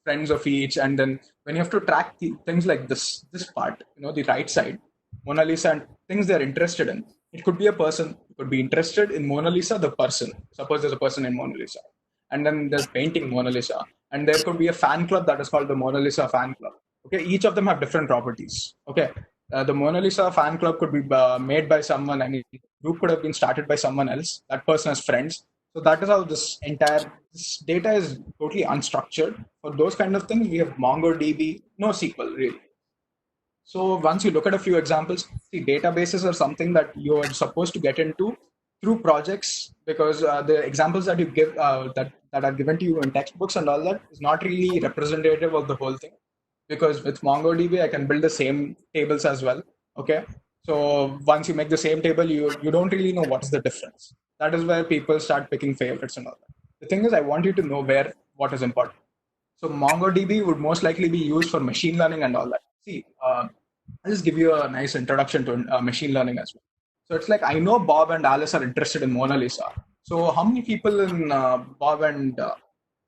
friends of each, and then when you have to track things like this part, the right side, Mona Lisa, and things they're interested in. It could be a person who could be interested in Mona Lisa, the person. Suppose there's a person in Mona Lisa, and then there's painting Mona Lisa, and there could be a fan club that is called the Mona Lisa fan club. Okay, each of them have different properties. Okay, the Mona Lisa fan club could be made by someone. I mean, the group could have been started by someone else. That person has friends. So that is how this data is totally unstructured. For those kind of things, we have MongoDB, NoSQL, really. So once you look at a few examples, see, databases are something that you are supposed to get into through projects, because the examples that you give that are given to you in textbooks and all that is not really representative of the whole thing. Because with MongoDB, I can build the same tables as well. Okay, so once you make the same table, you don't really know what's the difference. That is where people start picking favorites and all that. The thing is, I want you to know what is important. So MongoDB would most likely be used for machine learning and all that. See, I'll just give you a nice introduction to machine learning as well. So it's like, I know Bob and Alice are interested in Mona Lisa. So how many people in Bob and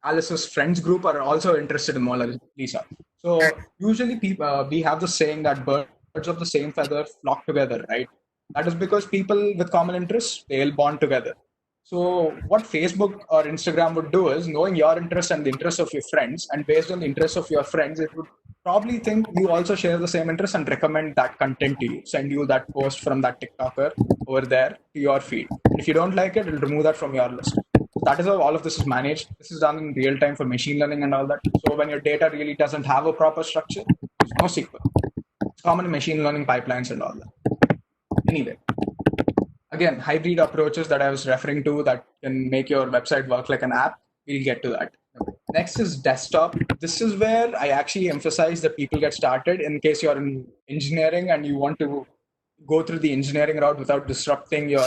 Alice's friends group are also interested in Mona Lisa? So usually we have the saying that birds of the same feather flock together, right? That is because people with common interests, they'll bond together. So what Facebook or Instagram would do is, knowing your interest and the interest of your friends, and based on the interest of your friends, it would probably think you also share the same interest and recommend that content to you, send you that post from that TikToker over there to your feed. And if you don't like it, it'll remove that from your list. So that is how all of this is managed. This is done in real time for machine learning and all that. So when your data really doesn't have a proper structure, use NoSQL. It's common in machine learning pipelines and all that. Anyway, again, hybrid approaches that I was referring to that can make your website work like an app. We'll get to that. Next is desktop. This is where I actually emphasize that people get started in case you're in engineering and you want to go through the engineering route without disrupting your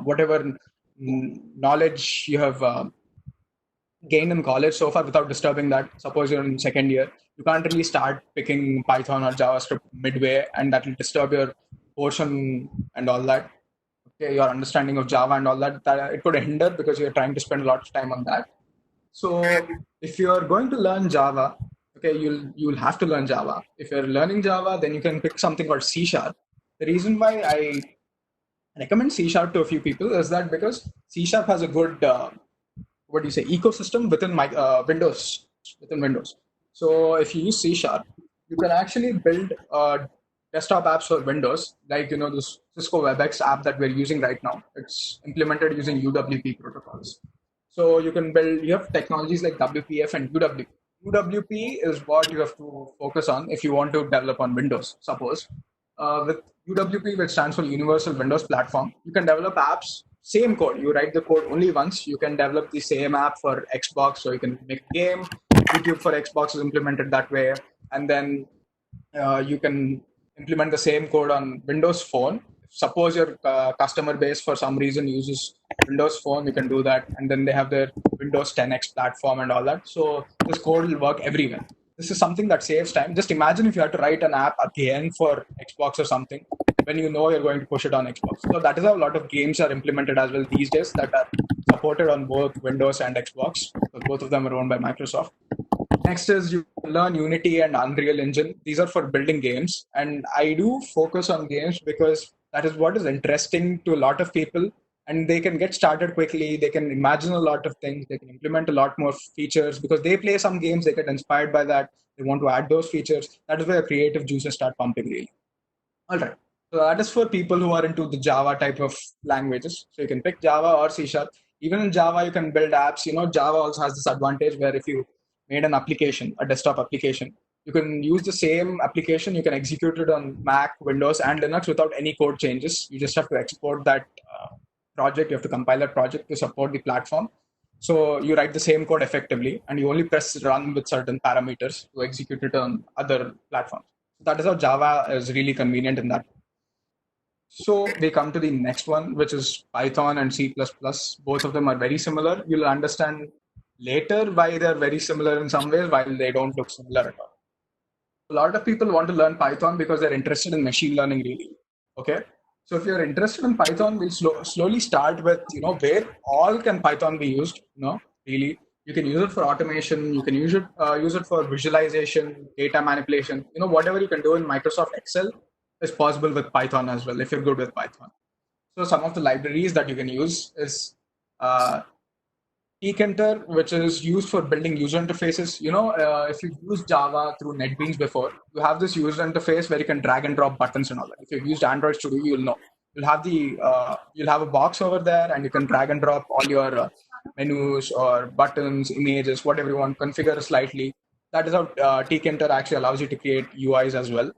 whatever knowledge you have gained in college so far without disturbing that. Suppose you're in second year, you can't really start picking Python or JavaScript midway, and that will disturb your portion and all that. Okay, your understanding of Java and all that, that it could hinder because you're trying to spend a lot of time on that. So if you're going to learn Java, okay, you'll have to learn Java. If you're learning Java, then you can pick something called C Sharp. The reason why I recommend C Sharp to a few people is that because C Sharp has a good what do you say ecosystem within my Windows within Windows. So if you use C Sharp, you can actually build desktop apps for Windows, like this Cisco WebEx app that we're using right now. It's implemented using UWP protocols. So you can build. You have technologies like WPF and UWP. UWP is what you have to focus on if you want to develop on Windows. Suppose with UWP, which stands for Universal Windows Platform, you can develop apps. Same code. You write the code only once. You can develop the same app for Xbox, so you can make a game. YouTube for Xbox is implemented that way, and then you can implement the same code on Windows Phone. Suppose your customer base for some reason uses Windows Phone, you can do that, and then they have their Windows 10X platform and all that. So this code will work everywhere. This is something that saves time. Just imagine if you had to write an app again for Xbox or something when you know you're going to push it on Xbox. So that is how a lot of games are implemented as well these days that are supported on both Windows and Xbox. Because both of them are owned by Microsoft. Next is you learn Unity and Unreal Engine. These are for building games. And I do focus on games because that is what is interesting to a lot of people. And they can get started quickly. They can imagine a lot of things. They can implement a lot more features because they play some games. They get inspired by that. They want to add those features. That is where creative juices start pumping really. All right. So that is for people who are into the Java type of languages. So you can pick Java or C Sharp. Even in Java, you can build apps. Java also has this advantage where if you made an application, a desktop application, you can use the same application. You can execute it on Mac, Windows, and Linux without any code changes. You just have to export that project. You have to compile that project to support the platform. So you write the same code effectively, and you only press run with certain parameters to execute it on other platforms. That is how Java is really convenient in that. So we come to the next one, which is Python and C++. Both of them are very similar. You'll understand later why they're very similar in some ways, while they don't look similar at all. A lot of people want to learn Python because they're interested in machine learning, really. Okay. So if you're interested in Python, we'll slowly start with, where all can Python be used, really. You can use it for automation. You can use it for visualization, data manipulation, whatever you can do in Microsoft Excel is possible with Python as well, if you're good with Python. So some of the libraries that you can use is tkinter, which is used for building user interfaces. If you've used Java through NetBeans before, you have this user interface where you can drag and drop buttons and all that. If you've used Android Studio, you'll know. You'll have a box over there, and you can drag and drop all your menus or buttons, images, whatever you want, configure slightly. That is how tkinter actually allows you to create UIs as well.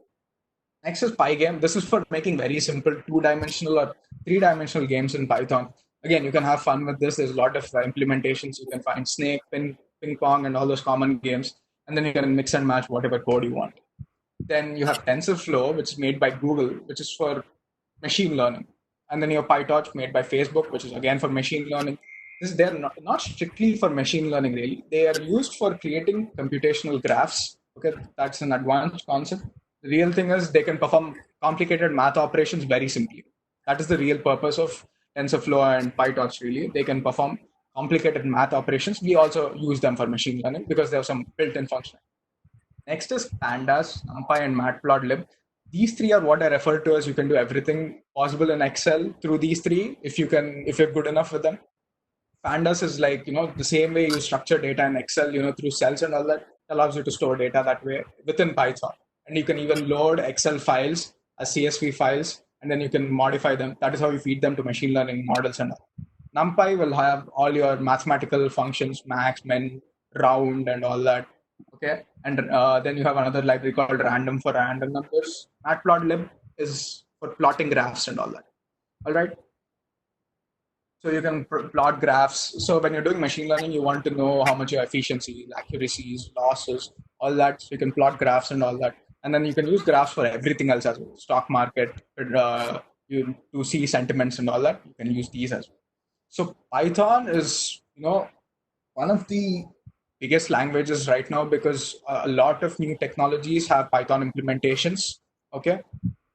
Next is Pygame. This is for making very simple 2-dimensional or 3-dimensional games in Python. Again, you can have fun with this. There's a lot of implementations. You can find Snake, Ping Pong, and all those common games. And then you can mix and match whatever code you want. Then you have TensorFlow, which is made by Google, which is for machine learning. And then you have PyTorch, made by Facebook, which is again for machine learning. They're not strictly for machine learning, really. They are used for creating computational graphs. Okay, that's an advanced concept. The real thing is they can perform complicated math operations very simply. That is the real purpose of TensorFlow and PyTorch, really. They can perform complicated math operations. We also use them for machine learning because they have some built-in functionality. Next is Pandas, NumPy, and Matplotlib. these three are what I refer to as you can do everything possible in Excel through these three if you're good enough with them. Pandas is like, the same way you structure data in Excel, through cells and all that, allows you to store data that way within Python. And you can even load Excel files as CSV files, and then you can modify them. That is how you feed them to machine learning models and all. NumPy will have all your mathematical functions, max, min, round, and all that. Okay, and then you have another library called random for random numbers. Matplotlib is for plotting graphs and all that. All right. So you can plot graphs. So when you're doing machine learning, you want to know how much your efficiency, accuracies, losses, all that. So you can plot graphs and all that. And then you can use graphs for everything else as well. Stock market, you to see sentiments and all that. You can use these as well. So Python is, one of the biggest languages right now because a lot of new technologies have Python implementations. Okay.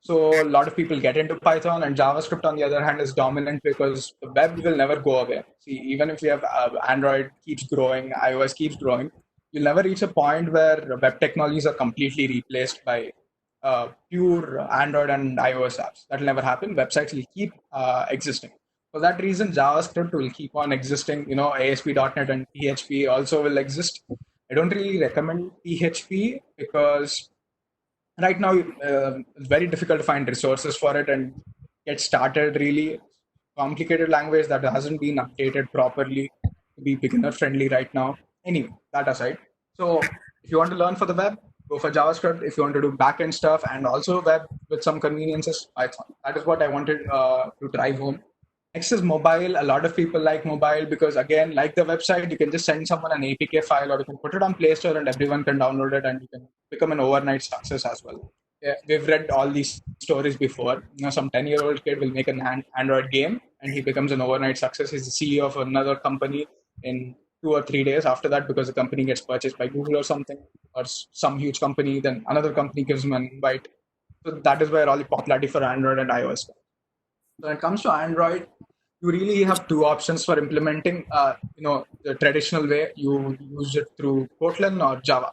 So a lot of people get into Python, and JavaScript, on the other hand, is dominant because the web will never go away. See, even if we have Android keeps growing, iOS keeps growing, you'll never reach a point where web technologies are completely replaced by pure Android and iOS apps. That will never happen. Websites will keep existing. For that reason, JavaScript will keep on existing. ASP.NET and PHP also will exist. I don't really recommend PHP because right now it's very difficult to find resources for it and get started. Really complicated language that hasn't been updated properly to be beginner friendly right now. Anyway, that aside, so if you want to learn for the web, go for JavaScript. If you want to do backend stuff and also web with some conveniences, Python. That is what I wanted to drive home. Next is mobile. A lot of people like mobile because, again, like the website, you can just send someone an APK file, or you can put it on Play Store and everyone can download it, and you can become an overnight success as well. Yeah, we've read all these stories before. Some 10-year-old kid will make an Android game and he becomes an overnight success. He's the CEO of another company in 2 or 3 days after that because the company gets purchased by Google or something, or some huge company. Then another company gives him an invite. So that is where all the popularity for Android and iOS comes. So when it comes to Android, you really have two options for implementing. The traditional way, you use it through Kotlin or Java.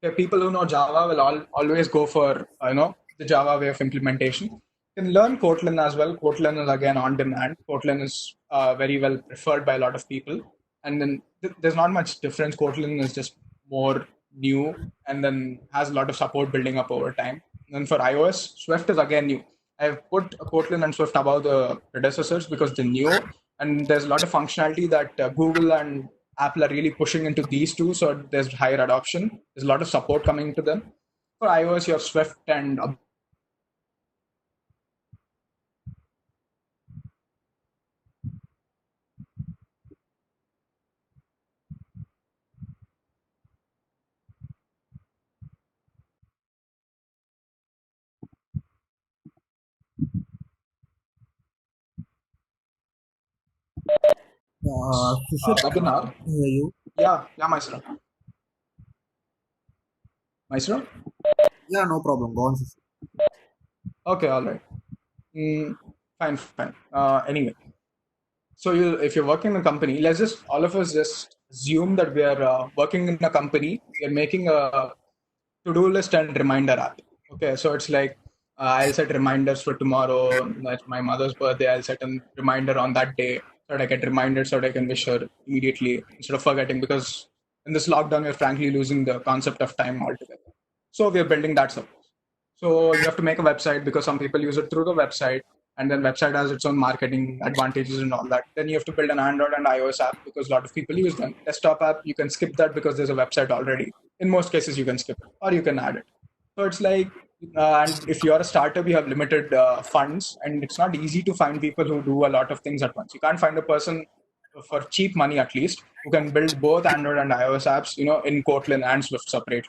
Okay, people who know Java will always go for the Java way of implementation. You can learn Kotlin as well. Kotlin is again on demand. Kotlin is very well preferred by a lot of people. And then there's not much difference. Kotlin is just more new and then has a lot of support building up over time. And then for iOS, Swift is again new. I've put Kotlin and Swift above the predecessors because they're new, and there's a lot of functionality that Google and Apple are really pushing into these two, so there's higher adoption. There's a lot of support coming to them. For iOS, you have Swift and Sushrit, webinar. hear you. Yeah, Maestro. Maestro? Yeah, no problem. Go on, Sushrit. Okay, all right. Fine. Anyway, so if you're working in a company, let's just all of us just assume that we are working in a company. We're making a to-do list and reminder app. Okay, so it's like I'll set reminders for tomorrow. That's my mother's birthday. I'll set a reminder on that day so that I get reminded so that I can wish her immediately instead of forgetting. Because in this lockdown, we're frankly losing the concept of time altogether. So we're building that service. So you have to make a website because some people use it through the website, and then website has its own marketing advantages and all that. Then you have to build an Android and iOS app because a lot of people use them. Desktop app, you can skip that because there's a website already. In most cases, you can skip it or you can add it. So it's like, and if you're a startup, you have limited funds, and it's not easy to find people who do a lot of things at once. You can't find a person for cheap money, at least, who can build both Android and iOS apps, in Kotlin and Swift separately.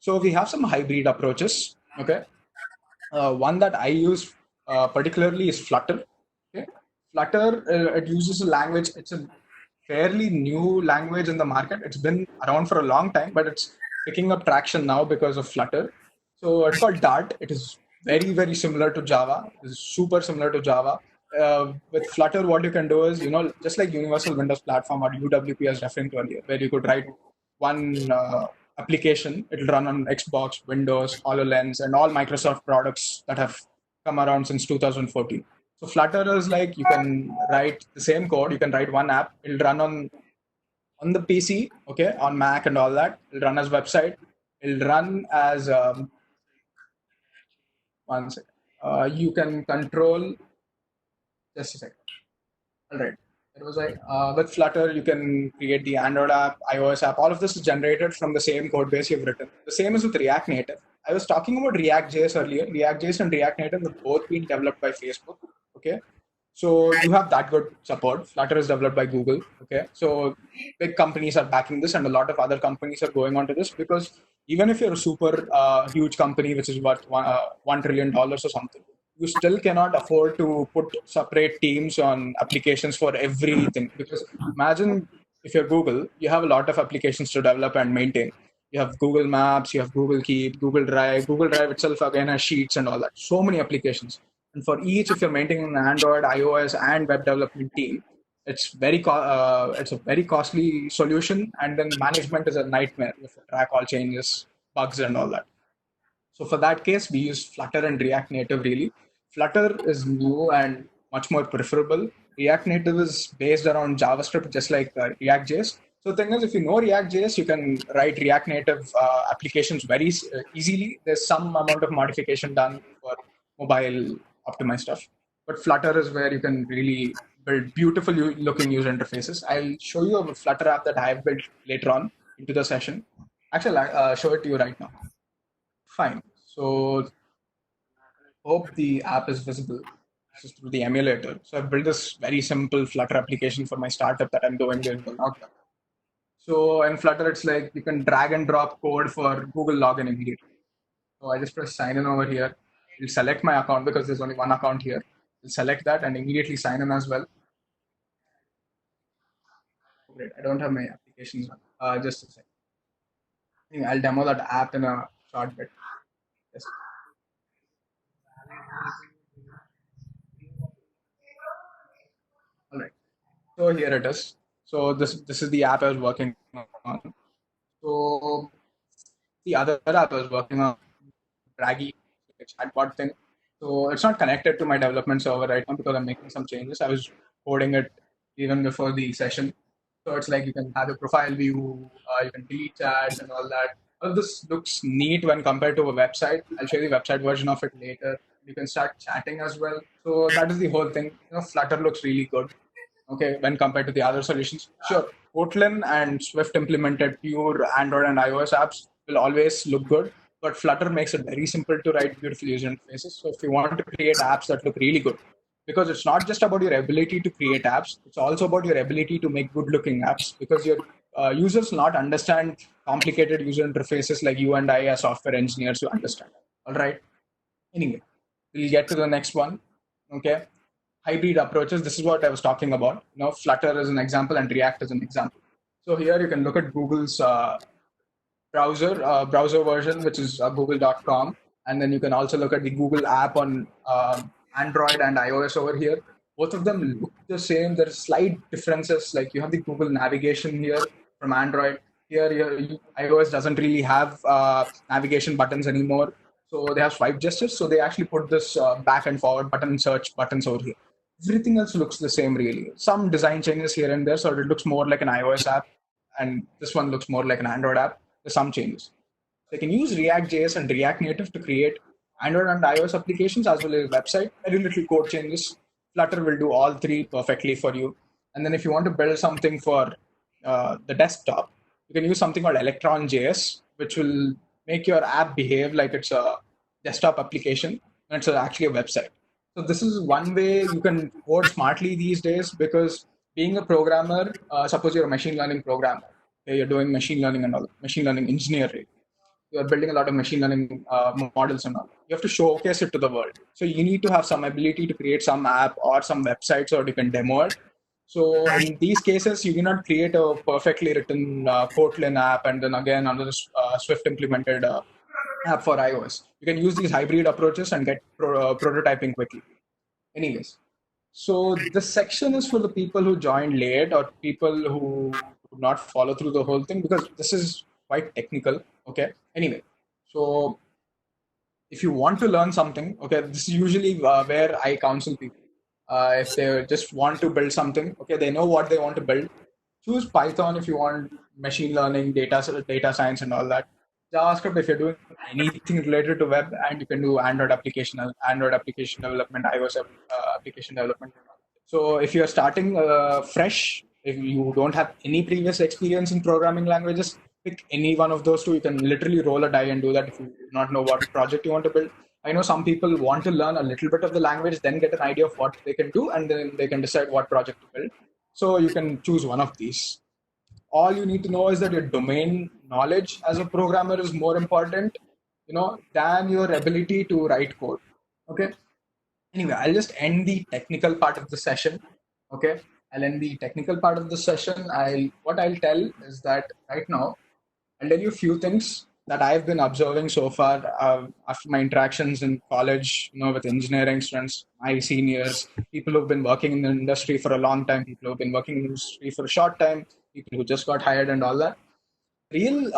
So we have some hybrid approaches. Okay, one that I use particularly is Flutter. Okay, Flutter it uses a language. It's a fairly new language in the market. It's been around for a long time, but it's picking up traction now because of Flutter. So it's called Dart. It is very, very similar to Java. It's super similar to Java. With Flutter, what you can do is, just like Universal Windows Platform or UWP, as referring to earlier, where you could write one application. It'll run on Xbox, Windows, HoloLens, and all Microsoft products that have come around since 2014. So Flutter is like you can write the same code. You can write one app. It'll run on the PC, okay, on Mac and all that. It'll run as website. It'll run as one second. You can control just a second. All right. It was like with Flutter, you can create the Android app, iOS app. All of this is generated from the same code base you've written. The same is with React Native. I was talking about React.js earlier. React.js and React Native have both been developed by Facebook. Okay. So you have that good support. Flutter is developed by Google. Okay. So big companies are backing this, and a lot of other companies are going onto this because even if you're a super huge company, which is worth $1 trillion or something, you still cannot afford to put separate teams on applications for everything. Because imagine if you're Google, you have a lot of applications to develop and maintain. You have Google Maps, you have Google Keep, Google Drive. Google Drive itself again has Sheets and all that. So many applications. And for each, if you're maintaining an Android, iOS, and web development team, it's it's a very costly solution. And then management is a nightmare. You have to track all changes, bugs, and all that. So for that case, we use Flutter and React Native really. Flutter is new and much more preferable. React Native is based around JavaScript, just like React.js. So the thing is, if you know React.js, you can write React Native applications very easily. There's some amount of modification done for mobile optimized stuff. But Flutter is where you can really build beautiful looking user interfaces. I'll show you a Flutter app that I've built later on into the session. Actually, I'll show it to you right now. Fine. So hope the app is visible. This is through the emulator. So I've built this very simple Flutter application for my startup that I'm doing during the lockdown. So in Flutter, it's like you can drag and drop code for Google login immediately. So I just press sign in over here. It'll select my account because there's only one account here. I'll select that and immediately sign in as well. Great. I don't have my applications on. Just a second. I'll demo that app in a short bit. Yes. All right. So here it is. So this is the app I was working on. So the other app I was working on, Braggy, chatbot thing. So it's not connected to my development server right now because I'm making some changes. I was coding it even before the session. So it's like you can have a profile view, you can delete chats and all that. All this looks neat when compared to a website. I'll show you the website version of it later. You can start chatting as well. So that is the whole thing. Flutter looks really good. Okay, when compared to the other solutions. Sure, Kotlin and Swift implemented pure Android and iOS apps will always look good, but Flutter makes it very simple to write beautiful user interfaces. So if you want to create apps that look really good, because it's not just about your ability to create apps, it's also about your ability to make good looking apps, because your users will not understand complicated user interfaces like you and I as software engineers to understand. All right. Anyway, we'll get to the next one. Okay. Hybrid approaches. This is what I was talking about. Flutter is an example and React is an example. So here you can look at Google's browser version, which is google.com. And then you can also look at the Google app on Android and iOS over here. Both of them look the same. There are slight differences. Like you have the Google navigation here from Android. Here iOS doesn't really have navigation buttons anymore. So they have swipe gestures. So they actually put this back and forward button, search buttons over here. Everything else looks the same, really. Some design changes here and there. So it looks more like an iOS app. And this one looks more like an Android app. There's some changes. They can use React.js and React Native to create Android and iOS applications as well as website. Very little code changes. Flutter will do all three perfectly for you. And then if you want to build something for the desktop, you can use something called Electron.js, which will make your app behave like it's a desktop application and it's actually a website. So this is one way you can code smartly these days, because being a programmer, suppose you're a machine learning programmer, okay, you're doing machine learning and all, machine learning engineering. You're building a lot of machine learning models and all. You have to showcase it to the world. So you need to have some ability to create some app or some website so you can demo it. So in these cases, you cannot create a perfectly written Kotlin app and then again another Swift implemented app for iOS. You can use these hybrid approaches and get prototyping quickly. Anyways, so this section is for the people who joined late or people who do not follow through the whole thing, because this is quite technical. Okay. Anyway, so if you want to learn something, okay, this is usually where I counsel people. If they just want to build something, okay, they know what they want to build. Choose Python if you want machine learning, data science, and all that. JavaScript if you're doing anything related to web, and you can do Android application development, iOS application development. So if you're starting fresh, if you don't have any previous experience in programming languages, pick any one of those two. You can literally roll a die and do that if you do not know what project you want to build. I know some people want to learn a little bit of the language, then get an idea of what they can do, and then they can decide what project to build. So you can choose one of these. All you need to know is that your domain knowledge as a programmer is more important, than your ability to write code. Okay. Anyway, I'll just end the technical part of the session. Okay. I'll end the technical part of the session. I'll tell is that right now I'll tell you a few things that I've been observing so far after my interactions in college, with engineering students, my seniors, people who've been working in the industry for a long time, people who've been working in the industry for a short time, people who just got hired and all that. Real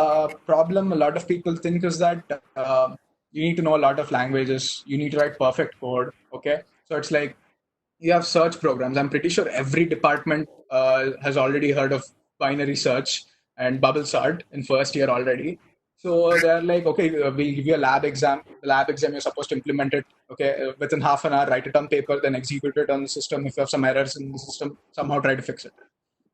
problem a lot of people think is that you need to know a lot of languages, you need to write perfect code. Okay. So it's like you have search programs. I'm pretty sure every department has already heard of binary search and bubble sort in first year already. So they're like, okay, we'll give you a lab exam. The lab exam, you're supposed to implement it. Okay, within half an hour, write it on paper, then execute it on the system. If you have some errors in the system, somehow try to fix it.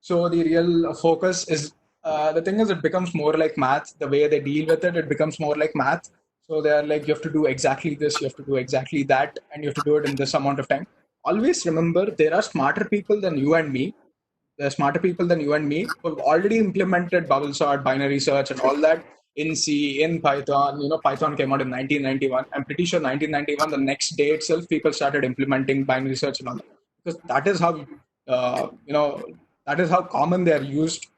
So the real focus is the thing is, it becomes more like math. The way they deal with it, it becomes more like math. So they're like, you have to do exactly this, you have to do exactly that, and you have to do it in this amount of time. Always remember, there are smarter people than you and me. There are smarter people than you and me who've already implemented bubble sort, binary search, and all that in C, in Python. Python came out in 1991. I'm pretty sure 1991, the next day itself, people started implementing binary search and all that. Because that is how, that is how common they are used.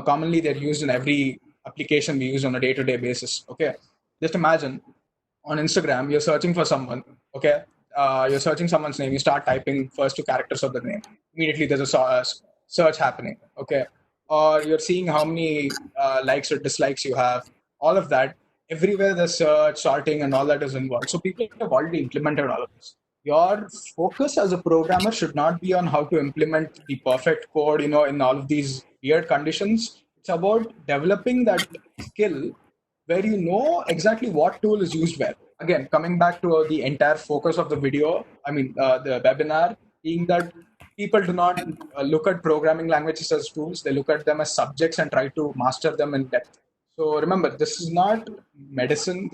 Commonly, they're used in every application we use on a day-to-day basis. Okay, just imagine on Instagram, you're searching for someone. Okay, you're searching someone's name. You start typing first two characters of the name. Immediately, there's a search happening. Okay, or you're seeing how many likes or dislikes you have. All of that, everywhere the search, sorting, and all that is involved. So people have already implemented all of this. Your focus as a programmer should not be on how to implement the perfect code, in all of these weird conditions. It's about developing that skill where you know exactly what tool is used where. Again, coming back to the entire focus of the video, the webinar, being that people do not look at programming languages as tools, they look at them as subjects and try to master them in depth. So remember, this is not medicine.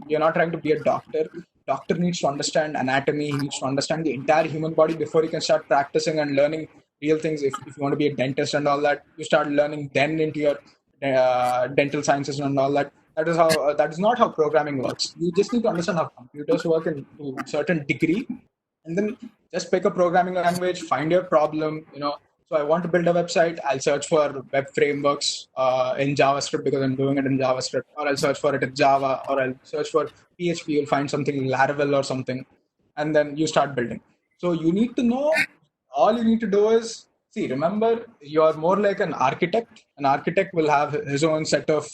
You're not trying to be a doctor. Doctor needs to understand anatomy. He needs to understand the entire human body before he can start practicing and learning real things. If you want to be a dentist and all that, you start learning then into your dental sciences and all that. That is not how programming works. You just need to understand how computers work to a certain degree, and then just pick a programming language, find your problem. So I want to build a website. I'll search for web frameworks in JavaScript because I'm doing it in JavaScript, or I'll search for it in Java, or I'll search for PHP. You'll find something in Laravel or something, and then you start building. So you need to know. All you need to do is see. Remember, you're more like an architect. An architect will have his own set of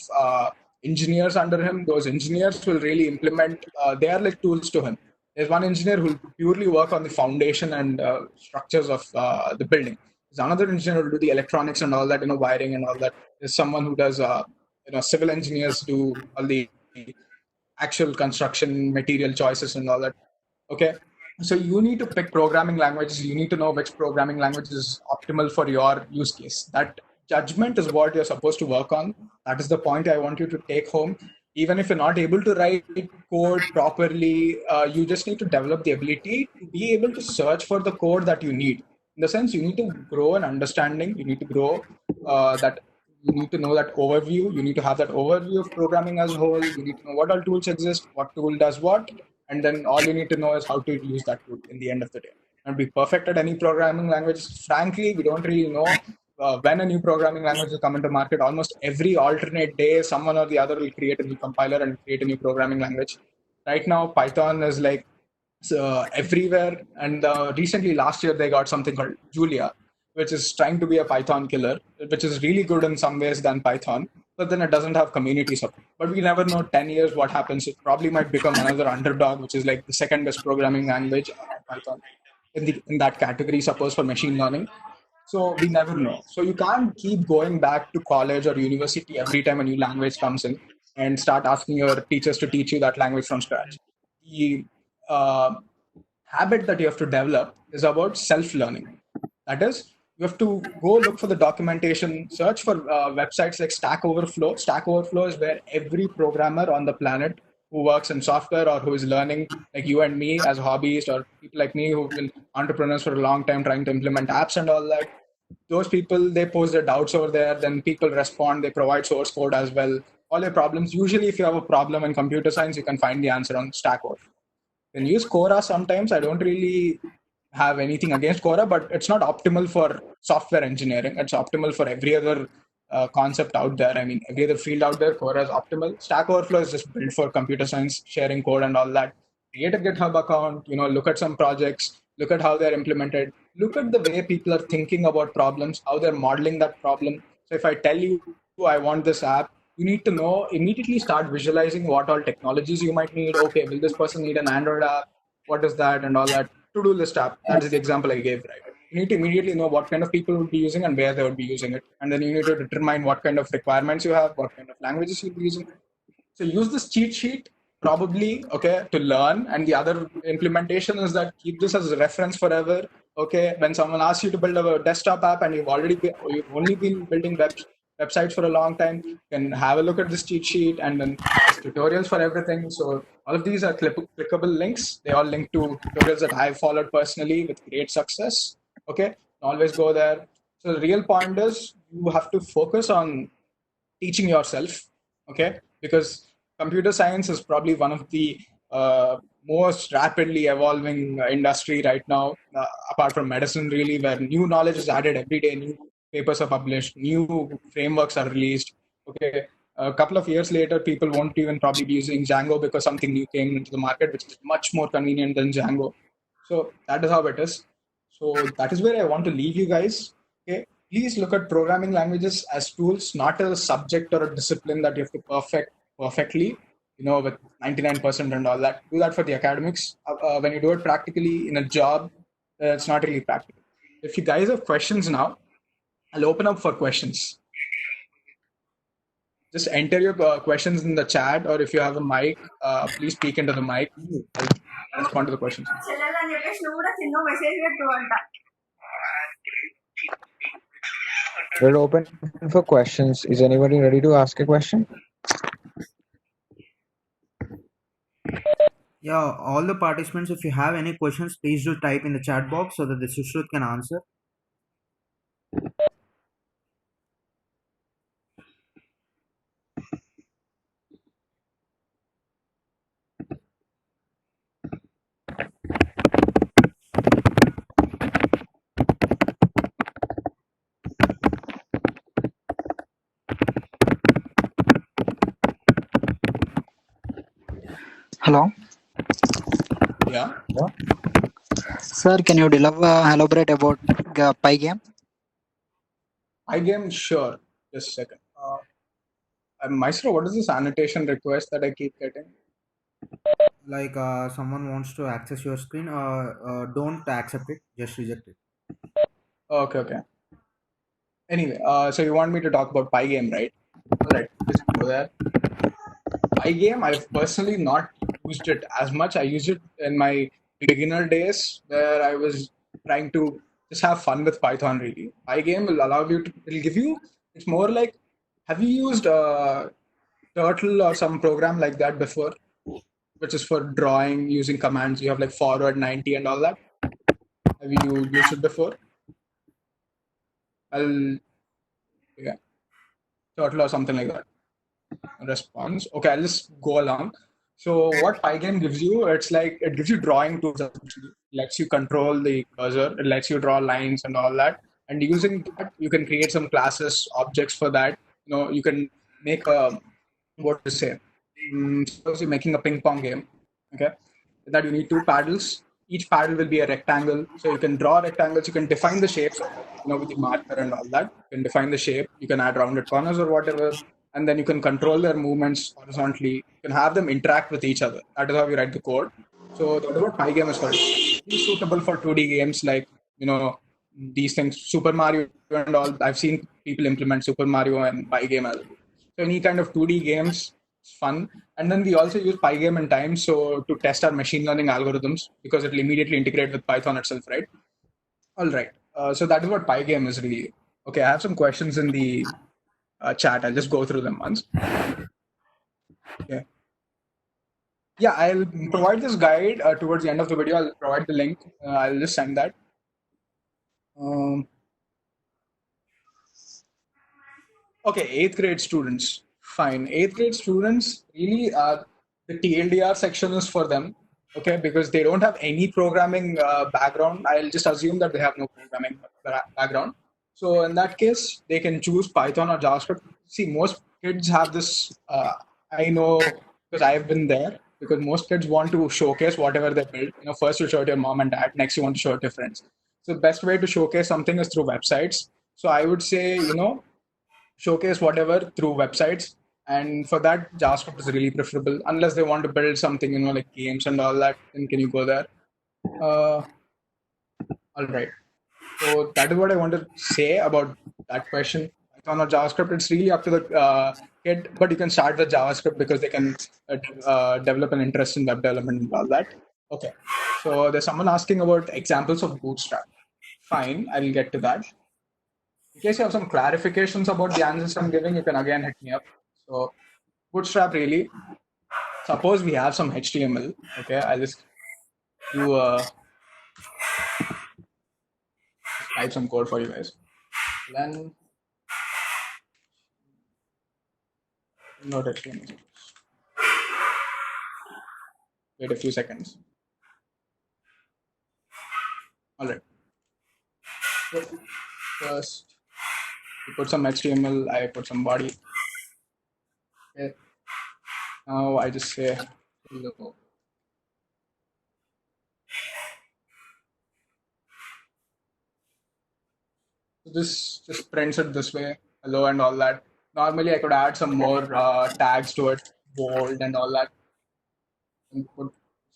engineers under him. Those engineers will really implement. They are like tools to him. There's one engineer who will purely work on the foundation and structures of the building. There's another engineer who will do the electronics and all that, wiring and all that. There's someone who does, civil engineers do all the actual construction material choices and all that. Okay. So you need to pick programming languages. You need to know which programming language is optimal for your use case. That judgment is what you're supposed to work on. That is the point I want you to take home. Even if you're not able to write code properly, you just need to develop the ability to be able to search for the code that you need. In the sense, you need to grow an understanding. You need to grow that. You need to know that overview. You need to have that overview of programming as a whole. You need to know what all tools exist, what tool does what, and then all you need to know is how to use that tool in the end of the day. And be perfect at any programming language. Frankly, we don't really know when a new programming language will come into market. Almost every alternate day, someone or the other will create a new compiler and create a new programming language. Right now, Python is like everywhere. And recently, last year, they got something called Julia, which is trying to be a Python killer, which is really good in some ways than Python. but then it doesn't have community support. But we never know 10 years what happens. It probably might become another underdog, which is like the second best programming language, Python, in that category, suppose for machine learning. So we never know. So you can't keep going back to college or university every time a new language comes in and start asking your teachers to teach you that language from scratch. The habit that you have to develop is about self-learning. That is, you have to go look for the documentation, search for websites like Stack Overflow. Stack Overflow is where every programmer on the planet who works in software or who is learning, like you and me as hobbyists, or people like me who've been entrepreneurs for a long time trying to implement apps and all that, those people, they post their doubts over there, then people respond, they provide source code as well. All your problems, usually if you have a problem in computer science, you can find the answer on Stack Overflow. You can use Quora sometimes. I don't really have anything against Quora, but it's not optimal for software engineering. It's optimal for every other concept out there. I mean, every other field out there, Quora is optimal. Stack Overflow is just built for computer science, sharing code and all that. Create a GitHub account, look at some projects, look at how they're implemented, look at the way people are thinking about problems, how they're modeling that problem. So if I tell you I want this app, you need to know, immediately start visualizing what all technologies you might need. Okay, will this person need an Android app? What is that and all that? To-do list app. That is the example I gave, right? You need to immediately know what kind of people would be using and where they would be using it. And then you need to determine what kind of requirements you have, what kind of languages you'll be using. So use this cheat sheet probably, okay, to learn. And the other implementation is that keep this as a reference forever. Okay, when someone asks you to build a desktop app and you've only been building websites for a long time, you can have a look at this cheat sheet, and then there's tutorials for everything. So all of these are clickable links. They all link to tutorials that I've followed personally with great success. Okay, always go there. So the real point is you have to focus on teaching yourself, okay, because computer science is probably one of the most rapidly evolving industry right now, apart from medicine, really, where new knowledge is added every day, new papers are published, new frameworks are released. Okay, a couple of years later, people won't even probably be using Django because something new came into the market, which is much more convenient than Django. So that is how it is. So that is where I want to leave you guys. Okay, please look at programming languages as tools, not as a subject or a discipline that you have to perfect perfectly, with 99% and all that. Do that for the academics. When you do it practically in a job, it's not really practical. If you guys have questions now, I'll open up for questions. Just enter your questions in the chat, or if you have a mic, please speak into the mic. I'll respond to the questions. We're open for questions. Is anybody ready to ask a question? Yeah, all the participants, if you have any questions, please do type in the chat box so that the Sushrit can answer. Hello. Yeah. Sir, can you elaborate about Pygame? Pygame, sure. Just a second. Maestro, what is this annotation request that I keep getting? Like someone wants to access your screen, don't accept it, just reject it. Okay. Anyway, so you want me to talk about Pygame, right? All right, just go there. Pygame, I've personally not used it as much. I used it in my beginner days where I was trying to just have fun with Python, really. Pygame will allow you to, it'll give you, it's more like, have you used Turtle or some program like that before, which is for drawing using commands? You have like forward 90 and all that. Have you used it before? Turtle or something like that. Response. Okay, I'll just go along. So what Pygame gives you, it's like it gives you drawing tools. It lets you control the cursor. It lets you draw lines and all that. And using that, you can create some classes, objects for that. You can make a, what to say? Suppose you're making a ping pong game. Okay, that you need two paddles. Each paddle will be a rectangle. So you can draw rectangles. You can define the shapes, with the marker and all that. You can define the shape. You can add rounded corners or whatever. and then you can control their movements horizontally. You can have them interact with each other. That is how you write the code. So that is what Pygame is called. It's suitable for 2D games like, these things, Super Mario and all. I've seen people implement Super Mario and Pygame as well. So any kind of 2D games, it's fun. And then we also use Pygame in time so to test our machine learning algorithms because it will immediately integrate with Python itself, right? All right. So that is what Pygame is really. Okay, I have some questions in the chat. I'll just go through them once. Okay. Yeah, I'll provide this guide towards the end of the video. I'll provide the link. I'll just send that. Okay, 8th grade students. Fine. 8th grade students, really, the TLDR section is for them. Okay, because they don't have any programming background. I'll just assume that they have no programming background. So in that case, they can choose Python or JavaScript. See, most kids have this. I know because I've been there. Because most kids want to showcase whatever they build. First you show it to your mom and dad. Next you want to show it to your friends. So the best way to showcase something is through websites. So I would say, showcase whatever through websites. And for that, JavaScript is really preferable. Unless they want to build something, like games and all that, then can you go there? All right. So that is what I want to say about that question. Python or JavaScript, it's really up to the kid, but you can start with JavaScript because they can develop an interest in web development and all that. Okay. So there's someone asking about examples of Bootstrap. Fine, I'll get to that. In case you have some clarifications about the answers I'm giving, you can again hit me up. So Bootstrap really, suppose we have some HTML. Okay, I'll just do type some code for you guys. Then not HTML. Wait a few seconds. All right. So first, you put some HTML. I put some body. Okay. Now I just say hello. So this just prints it this way, hello and all that. Normally I could add some more tags to it, bold and all that. And put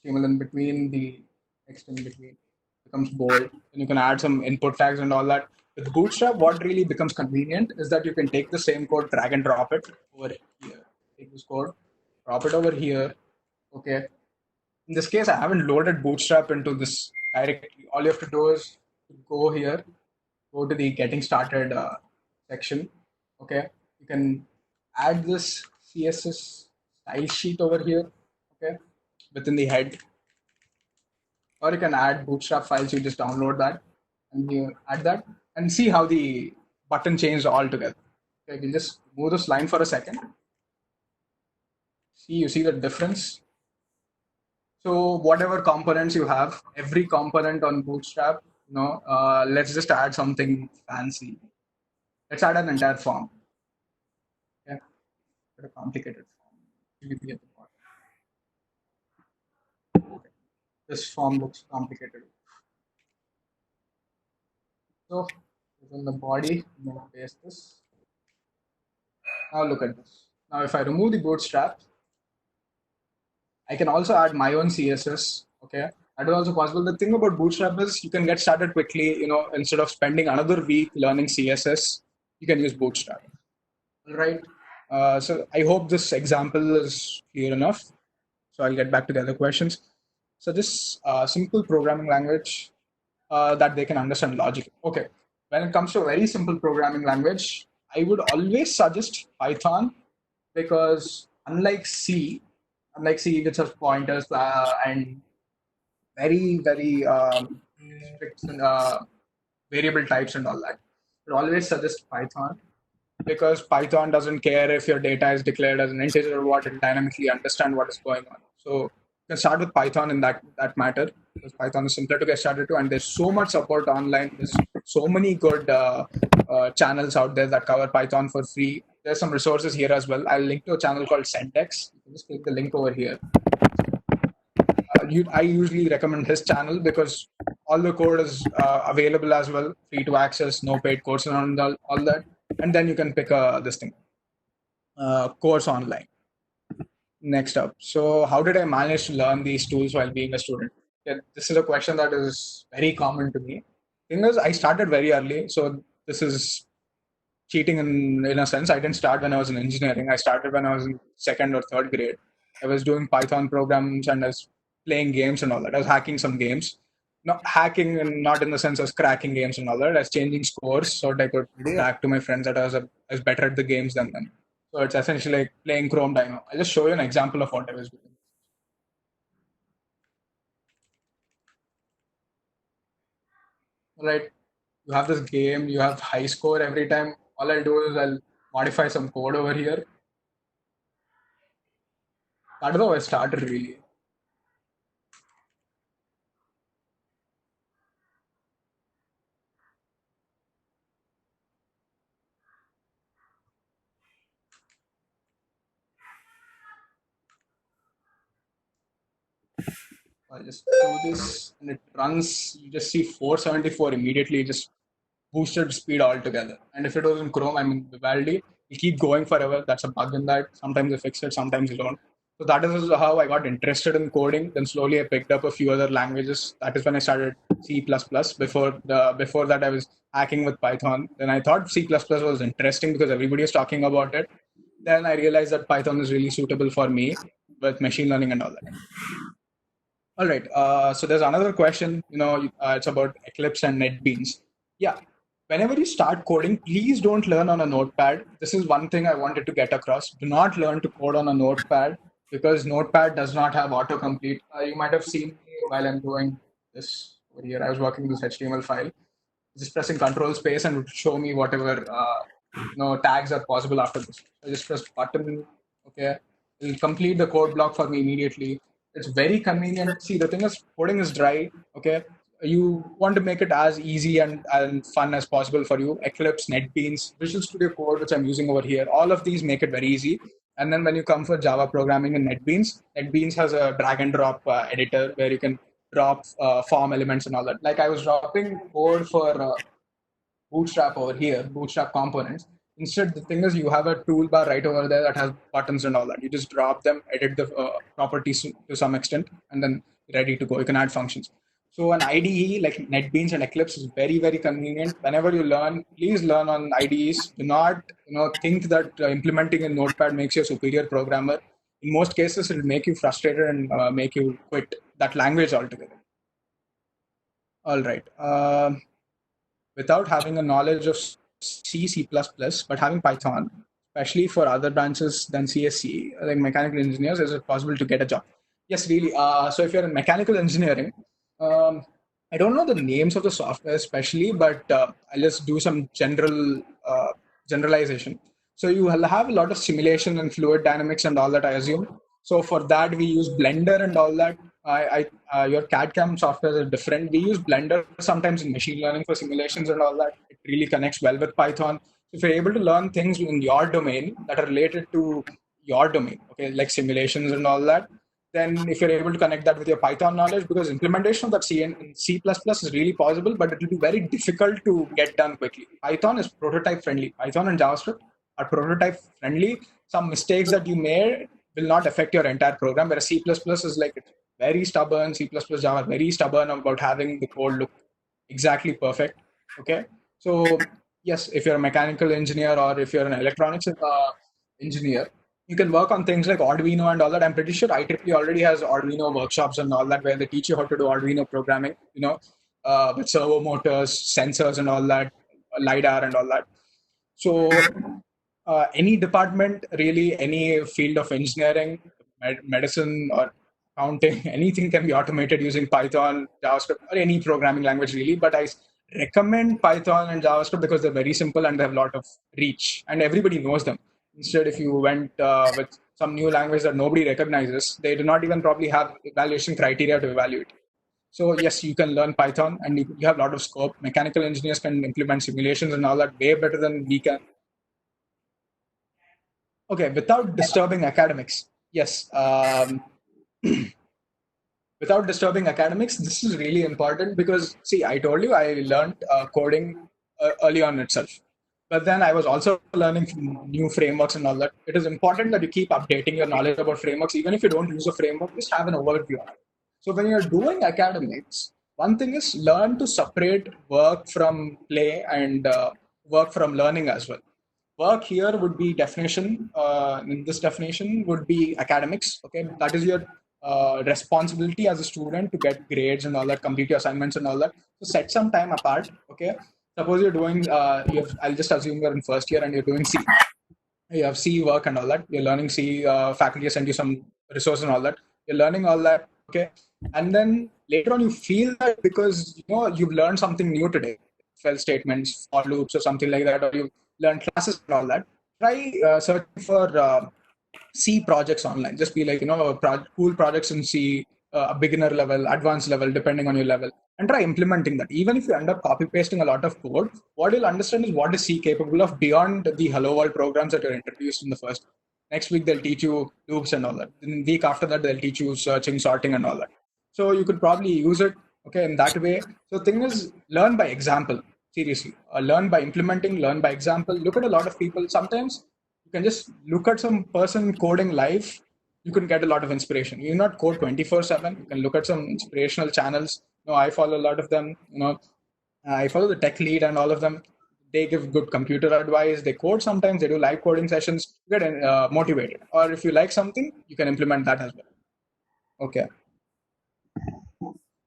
HTML in between, the text in between becomes bold. And you can add some input tags and all that. With Bootstrap, what really becomes convenient is that you can take the same code, drag and drop it over here. Take this code, drop it over here. Okay. In this case, I haven't loaded Bootstrap into this directly. All you have to do is go here, go to the getting started section. Okay. You can add this CSS style sheet over here. Okay. Within the head. Or you can add Bootstrap files. You just download that and you add that and see how the button changed altogether. Okay, we'll just move this line for a second. You see the difference. So whatever components you have, every component on Bootstrap, let's just add something fancy. Let's add an entire form. Yeah, a complicated form. At the bottom. Okay. This form looks complicated. So within the body, I'm going to paste this. Now look at this. Now if I remove the Bootstrap, I can also add my own CSS. Okay, that is also possible. The thing about Bootstrap is you can get started quickly. Instead of spending another week learning CSS, you can use Bootstrap. All right. So I hope this example is clear enough. So I'll get back to the other questions. So this simple programming language that they can understand logic. Okay. When it comes to a very simple programming language, I would always suggest Python because unlike C, which has pointers and very, very strict variable types and all that, I would always suggest Python because Python doesn't care if your data is declared as an integer or what, it dynamically understand what is going on. So you can start with Python in that matter because Python is simpler to get started to, and there's so much support online. There's so many good channels out there that cover Python for free. There's some resources here as well. I'll link to a channel called Sentex. You can just click the link over here. I usually recommend his channel because all the code is available as well, free to access, no paid courses and all that. And then you can pick this thing. course online. Next up, so how did I manage to learn these tools while being a student? Yeah, this is a question that is very common to me. Thing is, I started very early, so this is cheating in a sense. I didn't start when I was in engineering. I started when I was in second or third grade. I was doing Python programs and I was playing games and all that. I was hacking some games. Not hacking and not in the sense of cracking games and all that. I was changing scores so that I could Yeah. brag to my friends that I was better at the games than them. So it's essentially like playing Chrome Dino. I'll just show you an example of what I was doing. Right. You have this game, you have high score every time. All I'll do is I'll modify some code over here. That is how I started really. I just do this and it runs. You just see 474 immediately, just boosted speed altogether. And if it was in Chrome, I mean Vivaldi, you keep going forever. That's a bug in that. Sometimes you fix it, sometimes you don't. So that is how I got interested in coding. Then slowly I picked up a few other languages. That is when I started C++. Before that, I was hacking with Python. Then I thought C++ was interesting because everybody is talking about it. Then I realized that Python is really suitable for me with machine learning and all that. All right. So there's another question. It's about Eclipse and NetBeans. Yeah. Whenever you start coding, please don't learn on a notepad. This is one thing I wanted to get across. Do not learn to code on a notepad because notepad does not have autocomplete. You might have seen me while I'm doing this over here. I was working this HTML file, just pressing Control Space and it would show me whatever tags are possible after this. I just press button. Okay, it'll complete the code block for me immediately. It's very convenient. See, the thing is, coding is dry. Okay, you want to make it as easy and fun as possible for you. Eclipse, NetBeans, Visual Studio Code, which I'm using over here, all of these make it very easy. And then when you come for Java programming in NetBeans has a drag and drop editor where you can drop form elements and all that. Like I was dropping code for Bootstrap over here, Bootstrap components. Instead, the thing is, you have a toolbar right over there that has buttons and all that. You just drop them, edit the properties to some extent, and then ready to go. You can add functions. So an IDE like NetBeans and Eclipse is very, very convenient. Whenever you learn, please learn on IDEs. Do not, think that implementing in Notepad makes you a superior programmer. In most cases, it will make you frustrated and make you quit that language altogether. All right. Without having a knowledge of C++, but having Python, especially for other branches than CSC, like mechanical engineers, is it possible to get a job? Yes, really. So if you're in mechanical engineering, I don't know the names of the software especially, but I'll just do some generalization. So you will have a lot of simulation and fluid dynamics and all that, I assume. So for that, we use Blender and all that. Your CAD/CAM software is different. We use Blender sometimes in machine learning for simulations and all that. It really connects well with Python. If you're able to learn things in your domain that are related to your domain, okay, like simulations and all that, then if you're able to connect that with your Python knowledge, because implementation of that in C++ is really possible, but it will be very difficult to get done quickly. Python is prototype friendly. Python and JavaScript are prototype friendly. Some mistakes that you made will not affect your entire program, whereas C++ is like very stubborn. C++, Java are very stubborn about having the code look exactly perfect. Okay, so yes, if you're a mechanical engineer or if you're an electronics engineer, you can work on things like Arduino and all that. I'm pretty sure IEEE already has Arduino workshops and all that where they teach you how to do Arduino programming, with servo motors, sensors and all that, LiDAR and all that. So any department, really, any field of engineering, medicine or accounting, anything can be automated using Python, JavaScript, or any programming language really. But I recommend Python and JavaScript because they're very simple and they have a lot of reach and everybody knows them. Instead, if you went with some new language that nobody recognizes, they do not even probably have evaluation criteria to evaluate. So yes, you can learn Python and you have a lot of scope. Mechanical engineers can implement simulations and all that way better than we can. Okay, without disturbing academics. Yes. Without disturbing academics, this is really important because, see, I told you I learned coding early on itself. But then I was also learning new frameworks and all that. It is important that you keep updating your knowledge about frameworks, even if you don't use a framework, just have an overview of it. So when you're doing academics, one thing is learn to separate work from play and work from learning as well. Work here would be definition. In this definition would be academics. Okay, that is your responsibility as a student to get grades and all that, complete your assignments and all that. So set some time apart. Okay, suppose you're doing. I'll just assume you're in first year and you're doing C. You have C work and all that. You're learning C. Faculty send you some resources and all that. You're learning all that. Okay, and then later on you feel that because you've learned something new today, fell statements, for loops, or something like that, or you learn classes and all that. Try searching for C projects online. Just be like, cool projects in C, a beginner level, advanced level, depending on your level, and try implementing that. Even if you end up copy pasting a lot of code, what you'll understand is what is C capable of beyond the Hello World programs that are introduced in the first. Next week, they'll teach you loops and all that. Then week after that, they'll teach you searching, sorting, and all that. So you could probably use it, okay, in that way. So the thing is, learn by example. Seriously, learn by implementing, learn by example. Look at a lot of people. Sometimes you can just look at some person coding live. You can get a lot of inspiration. You not code 24/7. You can look at some inspirational channels. I follow a lot of them. I follow the tech lead and all of them. They give good computer advice. They code sometimes. They do live coding sessions. You get motivated. Or if you like something, you can implement that as well. Okay.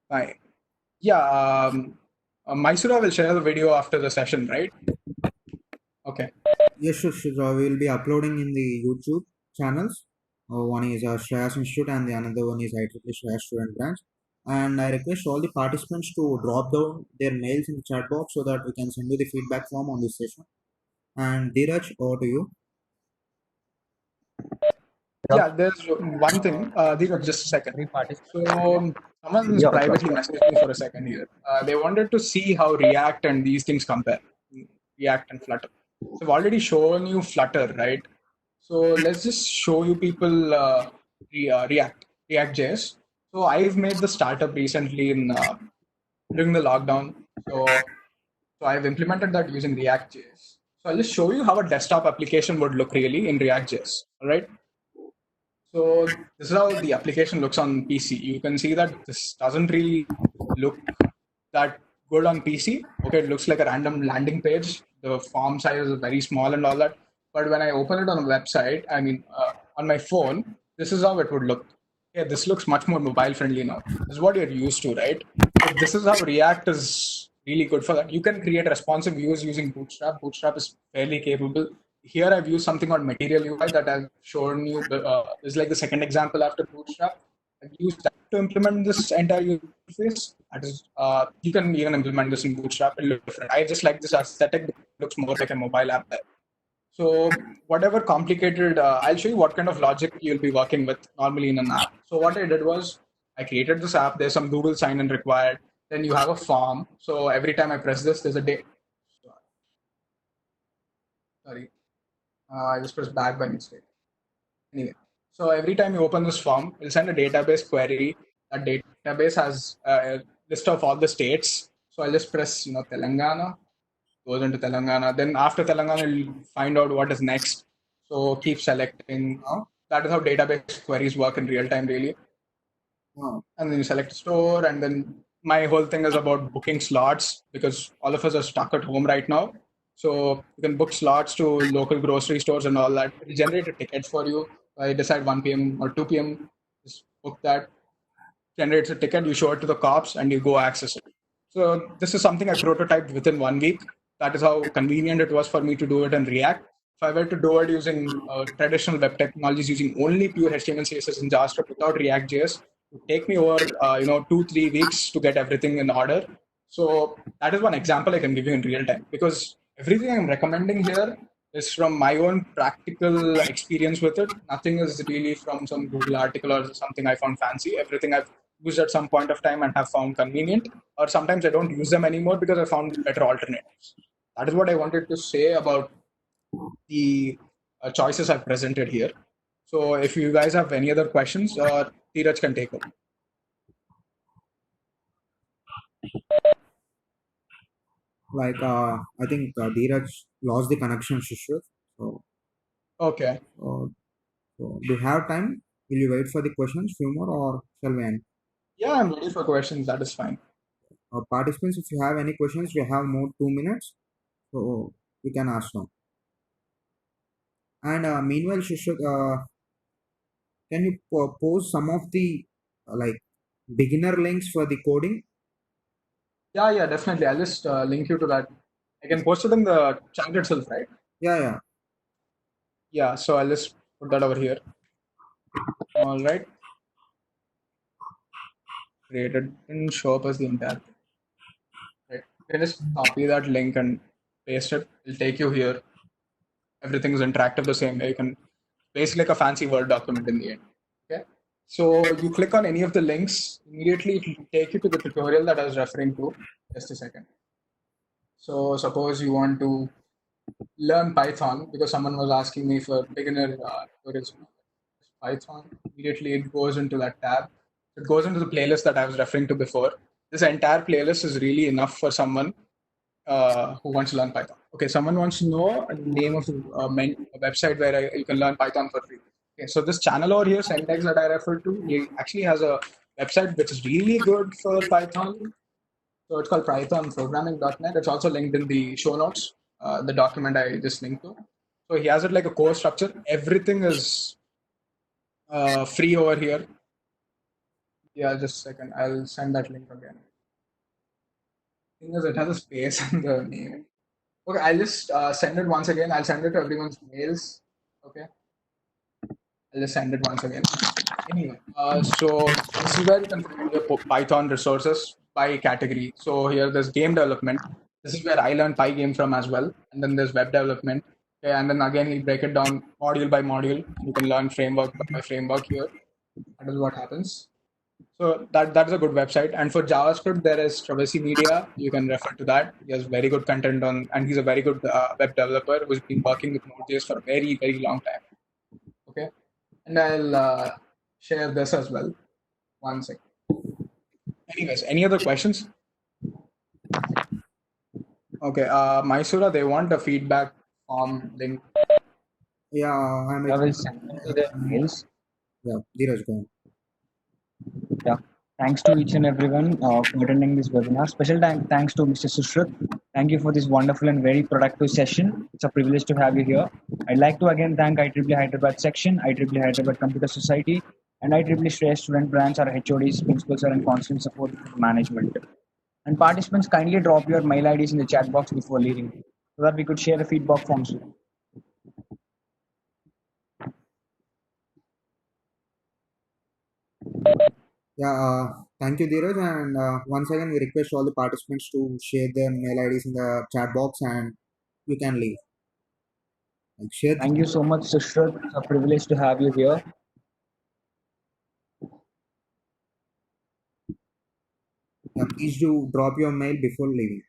Fine. Yeah. Mysura will share the video after the session, right? Okay. Yes, sure. We will be uploading in the YouTube channels. One is Shreyas Institute and the another one is IEEE Shreyas Student Branch. And I request all the participants to drop down their mails in the chat box so that we can send you the feedback form on this session. And Dheeraj, over to you. Yeah, there's one thing. Dheeraj, just a second. So someone's privately messaged me for a second here. They wanted to see how React and these things compare. React and Flutter. So I've already shown you Flutter, right? So let's just show you people React.js. So I've made the startup recently during the lockdown. So I've implemented that using React.js. So I'll just show you how a desktop application would look really in React.js. All right. So this is how the application looks on PC. You can see that this doesn't really look that good on PC. Okay, it looks like a random landing page. The form size is very small and all that. But when I open it on a website, on my phone, this is how it would look. Yeah, this looks much more mobile friendly now. This is what you're used to, right? So this is how React is really good for that. You can create responsive views using Bootstrap. Bootstrap is fairly capable. Here I've used something on Material UI that I've shown you. This is like the second example after Bootstrap. I've used that to implement this entire interface. That is, you can even implement this in Bootstrap. It'll look different. I just like this aesthetic. It looks more like a mobile app there. So whatever complicated, I'll show you what kind of logic you'll be working with normally in an app. So what I did was I created this app. There's some Google sign-in required. Then you have a form. So every time I press this, there's a date. Sorry. I just pressed back by mistake. Anyway, so every time you open this form, it'll send a database query. That database has a list of all the states. So I'll just press, Telangana, goes into Telangana. Then after Telangana, you'll find out what is next. So keep selecting. That is how database queries work in real time, really. And then you select store, and then my whole thing is about booking slots because all of us are stuck at home right now. So you can book slots to local grocery stores and all that. It'll generate a ticket for you. I decide 1 p.m. or 2 p.m. Just book that. Generates a ticket. You show it to the cops and you go access it. So this is something I prototyped within 1 week. That is how convenient it was for me to do it in React. If I were to do it using traditional web technologies, using only pure HTML, CSS, and JavaScript without React.js, it would take me over 2-3 weeks to get everything in order. So that is one example I can give you in real time because everything I'm recommending here is from my own practical experience with it. Nothing is really from some Google article or something I found fancy. Everything I've used at some point of time and have found convenient, or sometimes I don't use them anymore because I found better alternatives. That is what I wanted to say about the choices I've presented here. So if you guys have any other questions, Dheeraj can take over. Like I think Dheeraj lost the connection, Shishir. So, Okay. uh, so do you have time? Will you wait for the questions, few more, or shall we end? Yeah, I'm ready for questions. That is fine. Participants, if you have any questions, we have more 2 minutes, so you can ask now. And meanwhile, Shishir, can you post some of the like beginner links for the coding? Yeah, yeah, definitely. I'll just link you to that. I can post it in the chat itself, right? Yeah, yeah. Yeah, so I'll just put that over here. All right. Great. It didn't show up as the entire thing. Right. You can just copy that link and paste it. It'll take you here. Everything is interactive the same way. You can basically like a fancy Word document in the end. Okay. So you click on any of the links, immediately it will take you to the tutorial that I was referring to. Just a second. So suppose you want to learn Python because someone was asking me for beginner tutorials. Python. Immediately it goes into that tab. It goes into the playlist that I was referring to before. This entire playlist is really enough for someone who wants to learn Python. Okay, someone wants to know the name of a website where you can learn Python for free. Okay, so this channel over here, Sentex that I referred to, he actually has a website which is really good for Python. So it's called pythonprogramming.net. It's also linked in the show notes, the document I just linked to. So he has it like a course structure. Everything is free over here. Yeah, just a second. I'll send that link again. Thing is, it has a space in the name. Okay, I'll just send it once again. I'll send it to everyone's mails. Okay, I'll just send it once again. Anyway, so this is where you can find your Python resources by category. So here there's game development. This is where I learned Pygame from as well. And then there's web development. Okay, and then again we break it down module by module. You can learn framework by framework here. That is what happens. So that is a good website. And for JavaScript, there is Travesty Media. You can refer to that. He has very good content on, and he's a very good web developer who's been working with Node.js for a very very long time. Okay, and I'll share this as well. One second. Anyways, any other questions? Okay, Mysura, they want a feedback form link. Yeah, I'm I will ready. send them to their mails. Yeah, Dheeraj, go on. Yeah. Thanks to each and everyone for attending this webinar. Special thanks to Mr. Sushrit. Thank you for this wonderful and very productive session. It's a privilege to have you here. I'd like to again thank IEEE Hyderabad section, IEEE Hyderabad Computer Society, and IEEE Shreyas student branch, our HODs, principals, are in constant support with management. And participants, kindly drop your mail IDs in the chat box before leaving so that we could share the feedback forms. Yeah, thank you, Dheeraj. And once again, we request all the participants to share their mail IDs in the chat box and you can leave. Like, share. Thank you so much, Sushrit. It's a privilege to have you here. Please do drop your mail before leaving.